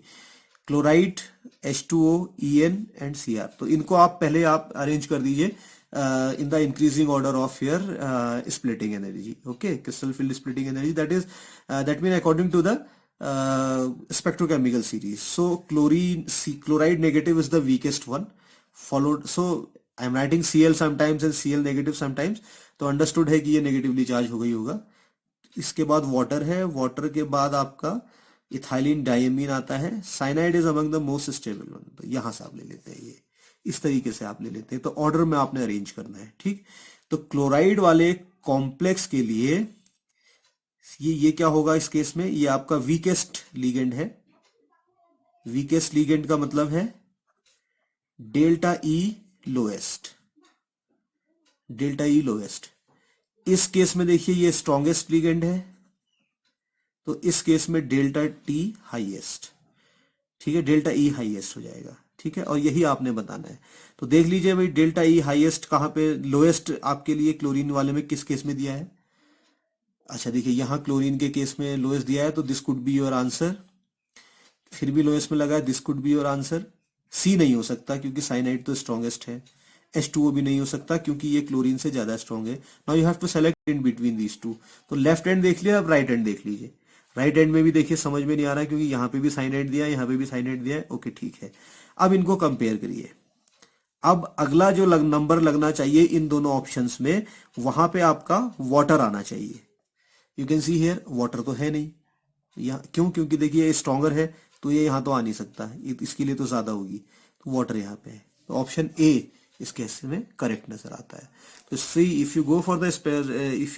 Chloride, H2O, En and Cr, तो इनको आप पहले आप अरेंज कर दीजिए in the increasing order of your splitting energy, okay, crystal field splitting energy, that mean according to the spectrochemical series. So chloride negative is the weakest one, followed, so I'm writing Cl sometimes and Cl negative sometimes, तो understood है कि ये negatively charge हो गई होगा। इसके बाद water है, वाटर के बाद आपका इथाइलिन डायमीन आता है। Cyanide is among the most stable one, तो यहां से आप ले लेते हैं, ये इस तरीके से आप ले लेते हैं। तो ऑर्डर में आपने अरेंज करना है, ठीक। तो क्लोराइड वाले कॉम्प्लेक्स के लिए ये क्या होगा इस केस में, ये आपका वीकेस्ट लीगेंड है। वीकेस्ट लीगेंड का मतलब है डेल्टा ई लोएस्ट, डेल्टा ई लोएस्ट। इस केस में देखिए ये स्ट्रॉन्गेस्ट लीगेंड है, तो इस केस में डेल्टा टी हाईएस्ट, ठीक है, डेल्टा ई हाईएस्ट हो जाएगा, ठीक है। और यही आपने बताना है। तो देख लीजिए भाई, डेल्टा ई हाईएस्ट कहां पे, लोएस्ट आपके लिए क्लोरीन वाले में किस केस में दिया है? अच्छा देखिए यहां क्लोरीन के केस में लोएस्ट दिया है, तो this could be your answer. फिर भी लोएस्ट में लगा है, this could be your answer. C नहीं हो सकता क्योंकि साइनाइड तो स्ट्रॉन्गेस्ट है। H2O भी नहीं हो सकता क्योंकि ये क्लोरीन से ज्यादा स्ट्रॉन्ग है। Now you have to select in between these two. तो लेफ्ट हैंड देख लिया, अब राइट हैंड देख लीजिए। राइट हैंड में भी देखिए समझ में नहीं आ रहा है क्योंकि यहाँ पे भी साइनाइड दिया है, यहाँ पे भी साइनाइड दिया है, ओके ठीक है। अब इनको कंपेयर करिए। अब अगला जो नंबर लगना चाहिए इन दोनों ऑप्शंस में, वहां पे आपका वाटर आना चाहिए। You can see here water तो है नहीं यहाँ, क्यों? क्योंकि देखिए ये स्ट्रॉन्गर है, तो ये यहाँ तो आ नहीं सकता, इसके लिए तो ज्यादा होगी, तो वाटर यहाँ पे है। तो ऑप्शन ए इस केस में करेक्ट नजर आता है। तो see, if you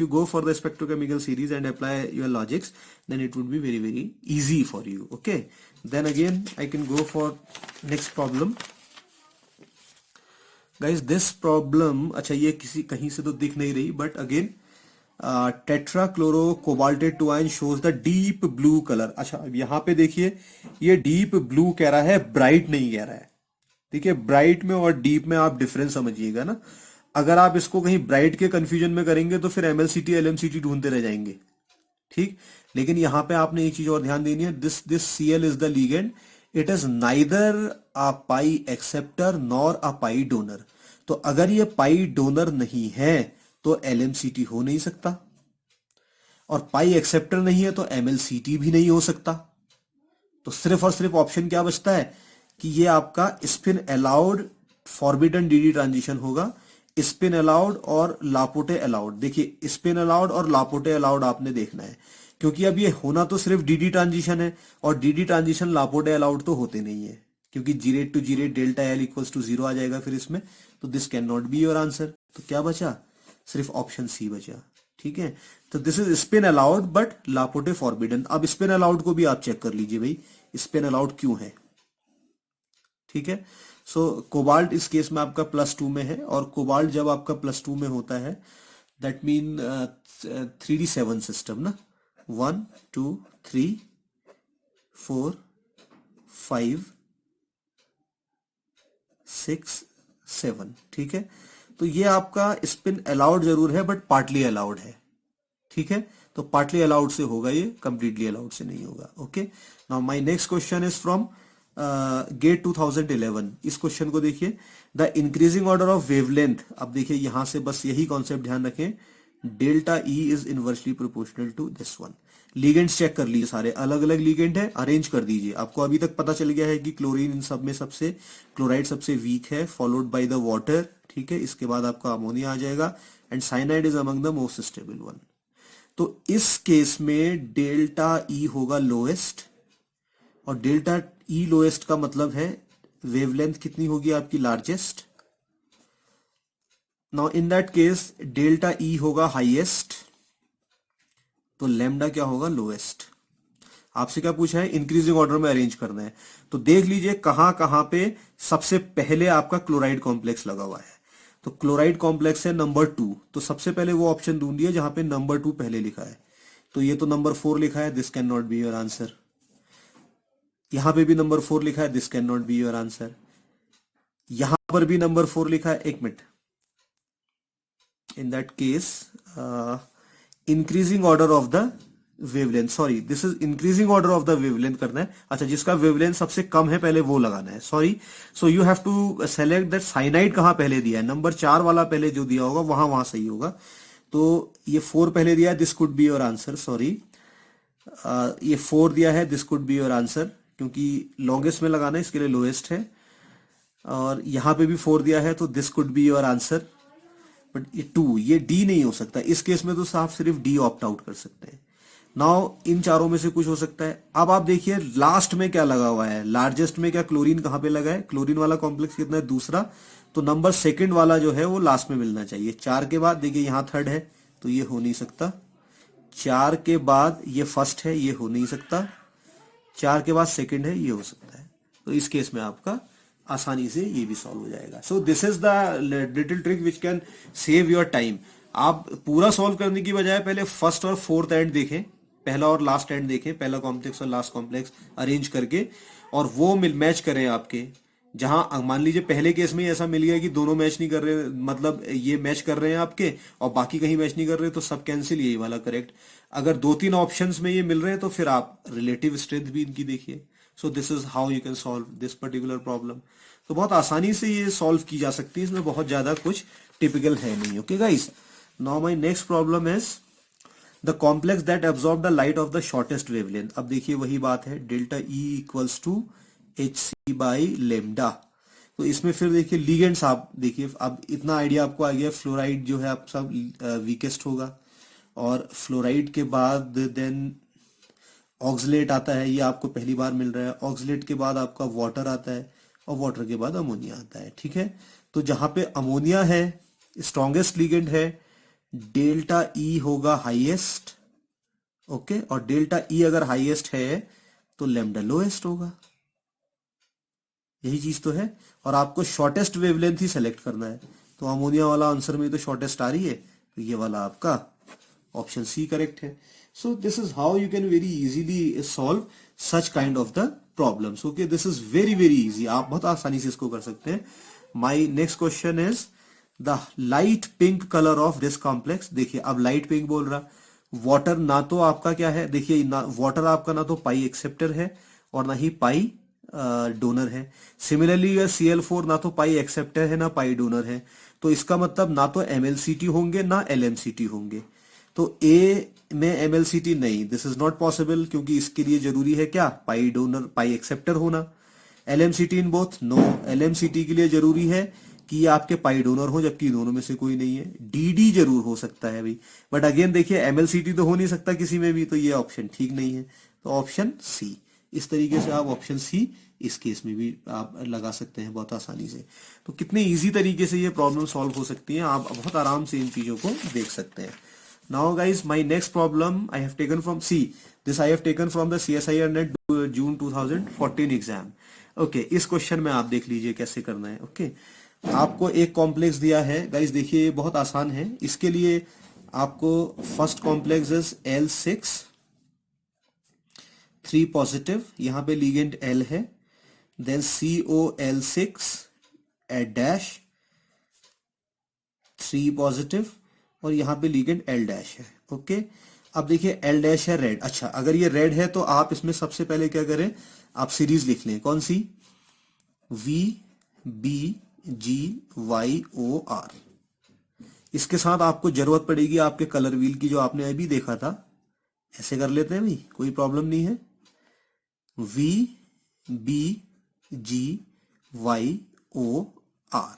go for the spectrochemical series and apply your logics, then it would be very very easy for you, okay. Then again I can go for next problem. Guys this problem, अच्छा ये किसी कहीं से तो दिख नहीं रही, but again tetrachloro cobaltate 2 ion shows the deep blue colour. अच्छा अब यहां पे देखिए ये डीप ब्लू कह रहा है, ब्राइट नहीं कह रहा है, ठीक है। ब्राइट में और डीप में आप डिफरेंस समझिएगा ना। अगर आप इसको कहीं ब्राइट के कंफ्यूजन में करेंगे तो फिर एमएलसीटी एलएमसीटी ढूंढते रह जाएंगे, ठीक। लेकिन यहां पे आपने एक चीज और ध्यान देनी है, this Cl is the ligand, it is neither a pi acceptor nor a pi donor. तो अगर ये पाई डोनर नहीं है तो एलएमसीटी हो नहीं सकता, और पाई एक्सेप्टर नहीं है तो एमएलसीटी भी नहीं हो सकता। तो सिर्फ और सिर्फ ऑप्शन क्या बचता है कि ये आपका spin allowed forbidden DD transition होगा। स्पिन अलाउड और लापोटे अलाउड, देखिए स्पिन अलाउड और लापोटे अलाउड आपने देखना है, क्योंकि अब ये होना तो सिर्फ डीडी ट्रांजिशन है, और डीडी ट्रांजिशन लापोटे अलाउड तो होते नहीं है, क्योंकि gerade to gerade delta L equals to 0 आ जाएगा फिर इसमें। तो this can not be your answer. तो क्या बचा? सिर्फ ऑप्शन सी बचा। ठीक है, तो this is spin allowed but Laporte forbidden. अब स्पिन अलाउड को भी आप चेक कर लीजिए भाई, स्पिन अलाउड क्यों है। ठीक है, सो कोबाल्ट इस केस में आपका +2 में है, और कोबाल्ट जब आपका +2 में होता है दैट मीन 3D7 सिस्टम ना, 1 2 3 4 5 6 7। ठीक है, तो ये आपका स्पिन अलाउड जरूर है बट पार्टली अलाउड है। ठीक है, तो पार्टली अलाउड से होगा ये, कंप्लीटली अलाउड से नहीं होगा। Okay, now my next question is from GATE 2011। इस क्वेश्चन को देखिए, the increasing order of wavelength. अब देखिए यहां से बस यही कॉन्सेप्ट ध्यान रखें, delta E is inversely proportional to this one. Ligands check कर लीजिए, सारे अलग अलग लिगेंड है, अरेंज कर दीजिए। आपको अभी तक पता चल गया है कि क्लोरीन इन सब में सबसे, क्लोराइड सबसे वीक है, फॉलोड बाय द वाटर। ठीक है, इसके बाद आपका अमोनिया आ जाएगा, and cyanide is among the most stable one. तो इस केस में डेल्टा ई होगा लोएस्ट, और डेल्टा ई लोएस्ट का मतलब है वेवलेंथ कितनी होगी आपकी, largest. Now in that case delta E होगा हाईएस्ट, तो लैम्डा क्या होगा, लोएस्ट। आपसे क्या पूछा है, इंक्रीजिंग ऑर्डर में अरेंज करना है, तो देख लीजिए कहां कहां पे सबसे पहले आपका क्लोराइड कॉम्प्लेक्स लगा हुआ है। तो क्लोराइड कॉम्प्लेक्स है नंबर 2, तो सबसे पहले वो ऑप्शन ढूंढिए जहां पे नंबर 2 पहले लिखा है। तो ये तो नंबर 4 लिखा है, this can not be your answer. यहां पे भी नंबर 4 लिखा है, this can not be your answer. यहां पर भी नंबर 4 लिखा है, एक minute, in that case increasing order of the wavelength, sorry this is increasing order of the wavelength करना है। अच्छा, जिसका वेवलेंथ सबसे कम है पहले वो लगाना है, sorry. So you have to select that cyanide कहां पहले दिया है, नंबर 4 वाला पहले जो दिया होगा वहां वहां सही होगा। तो ये 4 पहले दिया है, this could be your answer, sorry. ये 4 दिया है, this could be your answer, क्योंकि लॉन्गेस्ट में लगाना है इसके लिए लोएस्ट है। और यहां पे भी 4 दिया है, तो this could be your answer. But ये 2, ये डी नहीं हो सकता इस केस में, तो साफ सिर्फ डी ऑप्ट आउट कर सकते हैं। नाउ इन चारों में से कुछ हो सकता है। अब आप देखिए लास्ट में क्या लगा हुआ है, लार्जेस्ट में क्या क्लोरीन कहां पे लगा है, क्लोरीन वाला कॉम्प्लेक्स कितना है, दूसरा। तो नंबर 2 वाला जो है वो लास्ट में मिलना चाहिए। 4 के बाद देखिए यहां 3rd है, तो ये हो नहीं सकता। 4 के बाद ये 1st है, ये हो नहीं सकता। 4 के बाद 2nd है, ये हो सकता है। तो इस केस में आपका आसानी से ये भी सॉल्व हो जाएगा। सो this is the little trick which can save your time. आप पूरा सॉल्व करने की बजाय पहले 1st और 4th एंड देखें, पहला और लास्ट एंड देखें, पहला कॉम्प्लेक्स और लास्ट कॉम्प्लेक्स अरेंज करके, और वो मैच करें आपके। जहां मान लीजिए पहले केस में ऐसा मिल गया कि दोनों मैच नहीं कर रहे, मतलब ये मैच कर रहे हैं आपके और बाकी कहीं मैच नहीं कर रहे, तो सब कैंसिल, यही वाला करेक्ट। अगर 2-3 ऑप्शंस में ये मिल रहे हैं तो फिर आप रिलेटिव स्ट्रेंथ भी इनकी देखिए। सो this is how you can solve this particular problem. तो बहुत आसानी से ये सॉल्व की जा सकती है, इसमें बहुत ज्यादा कुछ टिपिकल है नहीं। Okay guys, now my next problem is the complex that absorb the light of the shortest wavelength. अब देखिए वही बात है, delta E equals to HC by lambda. तो इसमें फिर देखिए लिगेंड्स, आप देखिए अब इतना आइडिया आपको आ गया, फ्लोराइड जो है आप सब वीकेस्ट होगा, और फ्लोराइड के बाद देन ऑक्सलेट आता है, ये आपको पहली बार मिल रहा है। ऑक्सलेट के बाद आपका वाटर आता है, और वाटर के बाद अमोनिया आता है। ठीक है, तो जहां पे अमोनिया है स्ट्रॉन्गेस्ट लिगेंड है, डेल्टा ई होगा हाईएस्ट। ओके, और डेल्टा ई अगर हाईएस्ट है तो लैम्डा लोएस्ट होगा, यही चीज तो है। और आपको शॉर्टेस्ट वेवलेंथ ही सेलेक्ट करना है, तो अमोनिया वाला आंसर में तो शॉर्टेस्ट आ रही है, तो ये वाला आपका ऑप्शन सी करेक्ट है। सो this is how you can very easily solve such kind of the problems. Okay, this is very very easy, आप बहुत आसानी से इसको कर सकते हैं। My next question is the light pink colour of this complex. देखिए अब लाइट पिंक बोल रहा, वाटर ना तो आपका क्या है, देखिए वाटर आपका ना तो पाई एक्सेप्टर है और ना ही पाई डोनर है। सिमिलरली Cl4 ना तो पाई एक्सेप्टर है ना पाई डोनर है, तो इसका मतलब ना तो MlCt होंगे ना LmCt होंगे। तो A में MlCt नहीं, दिस इज नॉट पॉसिबल, क्योंकि इसके लिए जरूरी है क्या, पाई डोनर पाई एक्सेप्टर होना। LmCt in both, no, LmCt के लिए जरूरी है कि ये आपके पाई डोनर हो, जबकि दोनों में से कोई नहीं है। DD जरूर हो सकता है भाई, बट अगेन देखिए MlCt तो हो नहीं सकता किसी में भी, तो ये ऑप्शन ठीक नहीं है। तो ऑप्शन सी इस तरीके से आप ऑप्शन सी इस केस में भी आप लगा सकते हैं बहुत आसानी से। तो कितने इजी तरीके से ये प्रॉब्लम सॉल्व हो सकती है, आप बहुत आराम से इन चीजों को देख सकते हैं। Now guys, my next problem I have taken from see, this I have taken from the CSIR NET June 2014 exam. Okay, इस क्वेश्चन में आप देख लीजिए कैसे करना है। ओके, आपको एक कॉम्प्लेक्स दिया है गाइस, देखिए ये बहुत आसान है। इसके लिए आपको first complex is L6 3 positive, यहां पे लिगेंड L है, then COL6 at dash 3 positive और यहां पे लिगेंड L डैश है। ओके, अब देखिए L डैश है रेड। अच्छा, अगर ये रेड है तो आप इसमें सबसे पहले क्या करें, आप सीरीज लिख लें। कौन सी? VBGYOR। इसके साथ आपको जरूरत पड़ेगी आपके कलर व्हील की, जो आपने अभी देखा था। ऐसे कर लेते हैं भाई, कोई प्रॉब्लम नहीं है। VBGYOR।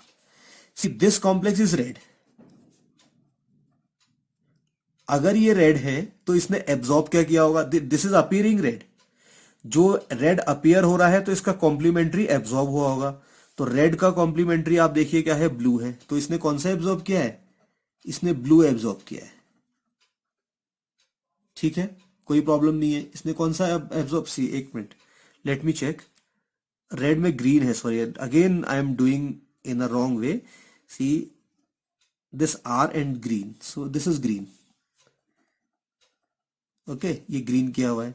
See this complex is red. अगर ये रेड है तो इसने एब्जॉर्ब क्या किया होगा? This is appearing red. जो रेड अपीयर हो रहा है तो इसका कॉम्प्लीमेंट्री एब्जॉर्ब हुआ होगा। तो रेड का कॉम्प्लीमेंट्री आप देखिए क्या है? ब्लू है। तो इसने कौन सा एब्जॉर्ब किया है? इसने ब्लू एब्जॉर्ब किया है। ठीक है, कोई प्रॉब्लम नहीं है। इसने कौन सा एब्जॉर्ब? सी, एक minute, let me check. Red में ग्रीन है, sorry again I am doing in a wrong way. See this are and green, so this is green. Okay, ये ग्रीन किया हुआ है।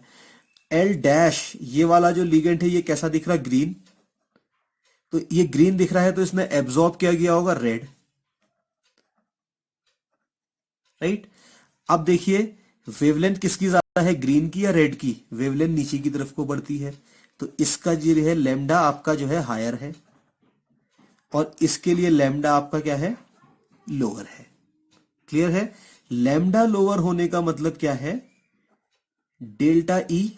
L डैश, ये वाला जो लिगेंड है ये कैसा दिख रहा है? ग्रीन। तो ये ग्रीन दिख रहा है तो इसने एब्जॉर्ब क्या किया होगा? रेड। राइट। अब देखिए वेवलेंथ किसकी ज्यादा है, ग्रीन की या रेड की? वेवलेंथ नीचे की तरफ को बढ़ती है, तो इसका जो है लैम्डा आपका जो है हायर है, और इसके लिए लैम्डा आपका क्या है? लोअर है। क्लियर है? लैम्डा लोअर होने का मतलब क्या है? डेल्टा ई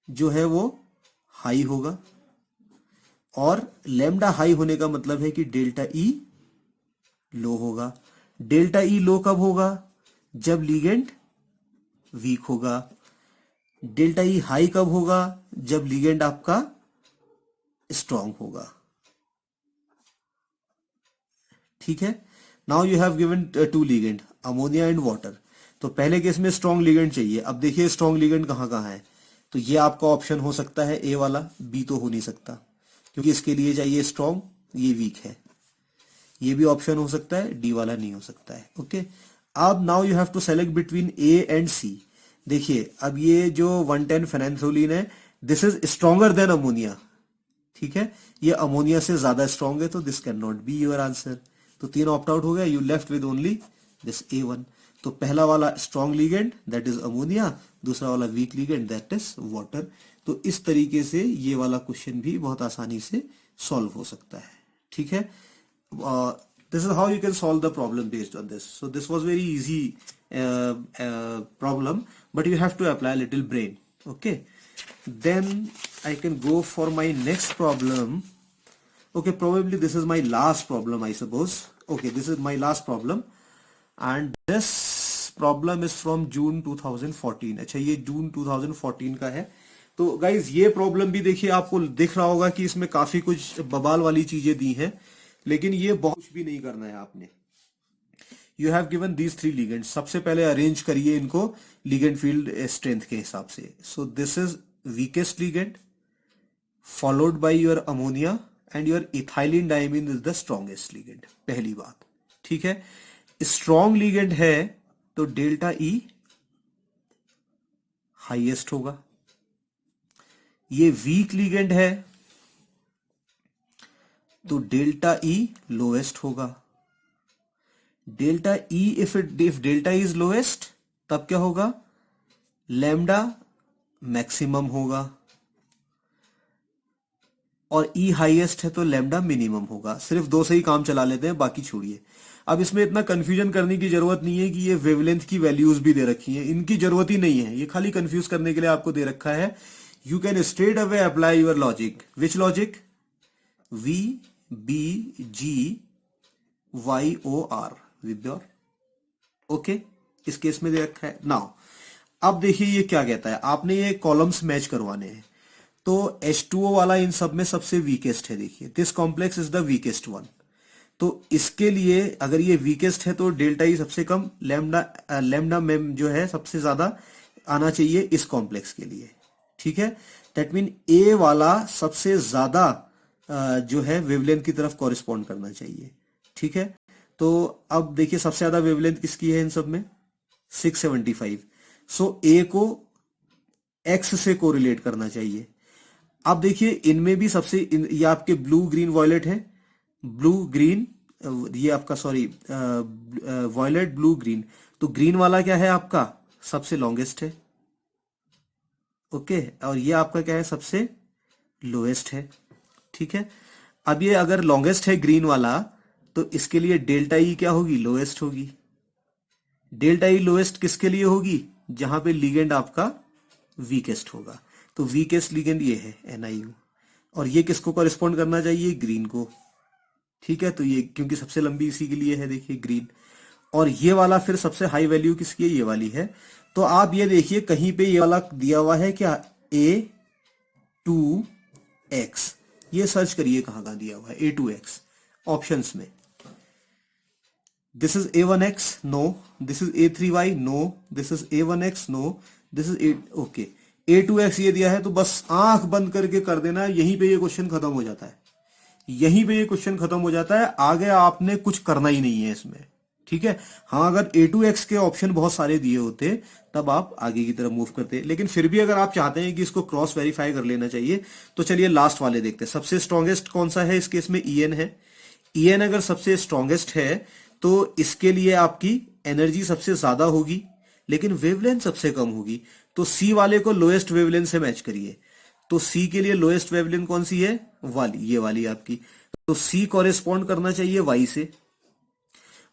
जो है वो हाई होगा, और लैम्डा हाई होने का मतलब है कि डेल्टा ई लो होगा। डेल्टा ई लो कब होगा? जब लिगेंड वीक होगा। डेल्टा ई हाई कब होगा? जब लिगेंड आपका स्ट्रांग होगा। ठीक है, now you have given to ligand, ammonia and water. तो पहले केस में स्ट्रांग लिगेंड चाहिए। अब देखिए स्ट्रांग लिगेंड कहां कहां है। तो ये आपका ऑप्शन हो सकता है ए वाला, बी तो हो नहीं सकता क्योंकि इसके लिए चाहिए स्ट्रांग, ये वीक है। ये भी ऑप्शन हो सकता है, डी वाला नहीं हो सकता है। ओके, अब now you have to select between A and C. देखिए अब ये जो 110 फेनेंथ्रोलिन है, this is stronger than ammonia. ठीक है, ये अमोनिया से ज्यादा स्ट्रॉन्ग है, तो this can not be your answer. तो 3 ऑप्ट आउट हो गया, you left with only this A1। तो पहला वाला strong ligand that is ammonia, दूसरा वाला weak ligand that is water. तो इस तरीके से ये वाला क्वेश्चन भी बहुत आसानी से सॉल्व हो सकता है। ठीक है, this is how you can solve the problem based on this. So this was very easy problem, but you have to apply a little brain. Okay, then I can go for my next problem. Okay, probably this is my last problem, I suppose. Okay, this is my last problem, and this problem is from June 2014. अच्छा, ये जून 2014 का है। तो guys ये problem भी देखिए, आपको दिख रहा होगा कि इसमें काफी कुछ बवाल वाली चीजें दी हैं, लेकिन ये बहुत कुछ भी नहीं करना है आपने। You have given these 3 ligand. सबसे पहले अरेंज करिए इनको लिगेंड फील्ड स्ट्रेंथ के हिसाब से। सो this is weakest ligand, followed by your ammonia, and your ethylene diamine is the strongest ligand. पहली बात, ठीक है। स्ट्रॉन्ग लिगेंड है तो डेल्टा ई हाईएस्ट होगा। ये वीक लिगेंड है तो डेल्टा ई लोएस्ट होगा। Delta E if delta E is lowest, तब क्या होगा? लैम्डा मैक्सिमम होगा, और ई हाईएस्ट है तो लैम्डा मिनिमम होगा। सिर्फ 2 से ही काम चला लेते हैं, बाकी छोड़िए। अब इसमें इतना कंफ्यूजन करने की जरूरत नहीं है कि ये वेवलेंथ की वैल्यूज भी दे रखी हैं, इनकी जरूरत ही नहीं है। ये खाली कंफ्यूज करने के लिए आपको दे रखा है। You can straight away apply your logic. Which logic? VBGYOR with your. Okay, इस केस में दे रखा है। नाउ अब देखिए ये क्या कहता है, आपने ये कॉलम्स मैच करवाने हैं, तो H2O वाला इन सब में सबसे वीकेस्ट है। देखिए this complex is the weakest one, तो इसके लिए अगर ये वीकेस्ट है तो डेल्टा ई सबसे कम, लैम्डा मेम जो है सबसे ज्यादा आना चाहिए इस कॉम्प्लेक्स के लिए, ठीक है। दैट मीन ए वाला सबसे ज्यादा जो है वेवलेंथ की तरफ कॉरिस्पॉन्ड करना चाहिए, ठीक है। तो अब देखिए सबसे ज्यादा वेवलेंथ किसकी है इन सब में, 675। सो ए को एक्स से कोरिलेट करना चाहिए। अब देखिए इनमें भी सबसे ये आपके ब्लू ग्रीन वॉयलेट है, ब्लू ग्रीन, ये आपका सॉरी वॉयलेट ब्लू ग्रीन, तो ग्रीन वाला क्या है आपका सबसे लॉन्गेस्ट है, ओके, और ये आपका क्या है सबसे लोएस्ट है, ठीक है। अब ये अगर लॉन्गेस्ट है ग्रीन वाला, तो इसके लिए डेल्टा ई क्या होगी, लोएस्ट होगी। डेल्टा ई लोएस्ट किसके लिए होगी, जहां पे लिगेंड आपका वीकेस्ट होगा, तो वीकेस्ट लिगेंड ये है NiU, और ये किसको कॉरिस्पॉन्ड करना चाहिए, ग्रीन को, ठीक है। तो ये क्योंकि सबसे लंबी इसी के लिए है, देखिए ग्रीन, और ये वाला फिर सबसे हाई वैल्यू किसकी है, ये वाली है। तो आप ये देखिए कहीं पे ये वाला दिया हुआ है क्या, A2X, ये सर्च करिए कहाँ कहाँ दिया हुआ है A2X ऑप्शंस में। This is A1X, no, this is A3Y, no, this is A1X, no, this is okay, A2X ये दिया है, तो बस आंख बंद करके कर देना, यहीं पे ये क्वेश्चन खत्म हो जाता है, यहीं पे ये क्वेश्चन खत्म हो जाता है, आगे आपने कुछ करना ही नहीं है इसमें, ठीक है। हाँ अगर A2X के ऑप्शन बहुत सारे दिए होते तब आप आगे की तरफ मूव करते, लेकिन फिर भी अगर आप चाहते हैं कि इसको क्रॉस वेरीफाई कर लेना चाहिए, तो चलिए लास्ट वाले देखते हैं। सबसे स्ट्रॉन्गेस्ट कौन सा है इस केस में, EN है। EN अगर सबसे स्ट्रॉन्गेस्ट है तो इसके लिए आपकी एनर्जी सबसे ज्यादा होगी, लेकिन वेवलेंथ सबसे कम होगी, तो C वाले को लोएस्ट वेवलेंथ से मैच करिए। तो C के लिए लोएस्ट वेवलेंथ कौन सी है, वाली, ये वाली आपकी, तो C कॉरेस्पॉन्ड करना चाहिए Y से।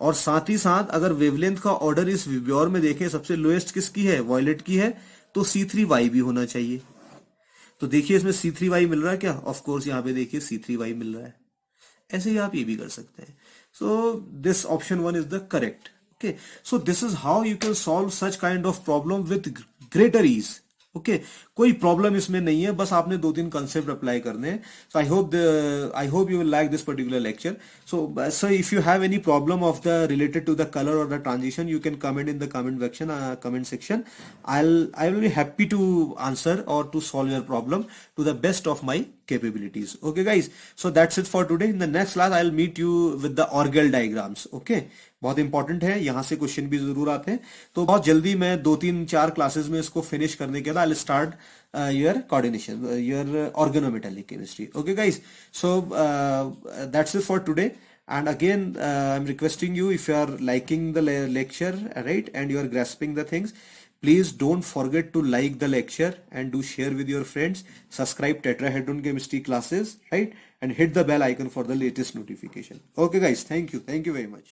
और साथ ही साथ अगर वेवलेंथ का ऑर्डर इस विब्योर में देखें, सबसे लोएस्ट किसकी है, वॉयलेट की है, तो C3Y भी होना चाहिए। तो देखिए इसमें C3Y मिल रहा है क्या, ऑफ कोर्स यहाँ पे देखिए C3Y मिल रहा है। ऐसे ही आप ये भी कर सकते हैं। So this option 1 is the correct, okay. So this is how you can solve such kind of problem with greater ease, okay. कोई प्रॉब्लम इसमें नहीं है, बस आपने 2-3 कंसेप्ट अप्लाई करने हैं। So I hope you will like this particular lecture. So if you have any problem of the related to the color or the transition, you can comment in the comment section. I will be happy to answer or to solve your problem to the best of my capabilities, okay guys. So that's it for today. In the next class I will meet you with the orgel diagrams, okay. बहुत important है, यहां से question भी जरूर आते हैं, तो बहुत जल्दी मैं 2-3-4 क्लासेस में इसको फिनिश करने के बाद I will start your coordination, your organometallic chemistry, okay guys. So that's it for today, and again I'm requesting you, if you are liking the lecture, right, and you are grasping the things, please don't forget to like the lecture and do share with your friends, subscribe tetrahedron chemistry classes, right, and hit the bell icon for the latest notification. Okay guys, thank you very much.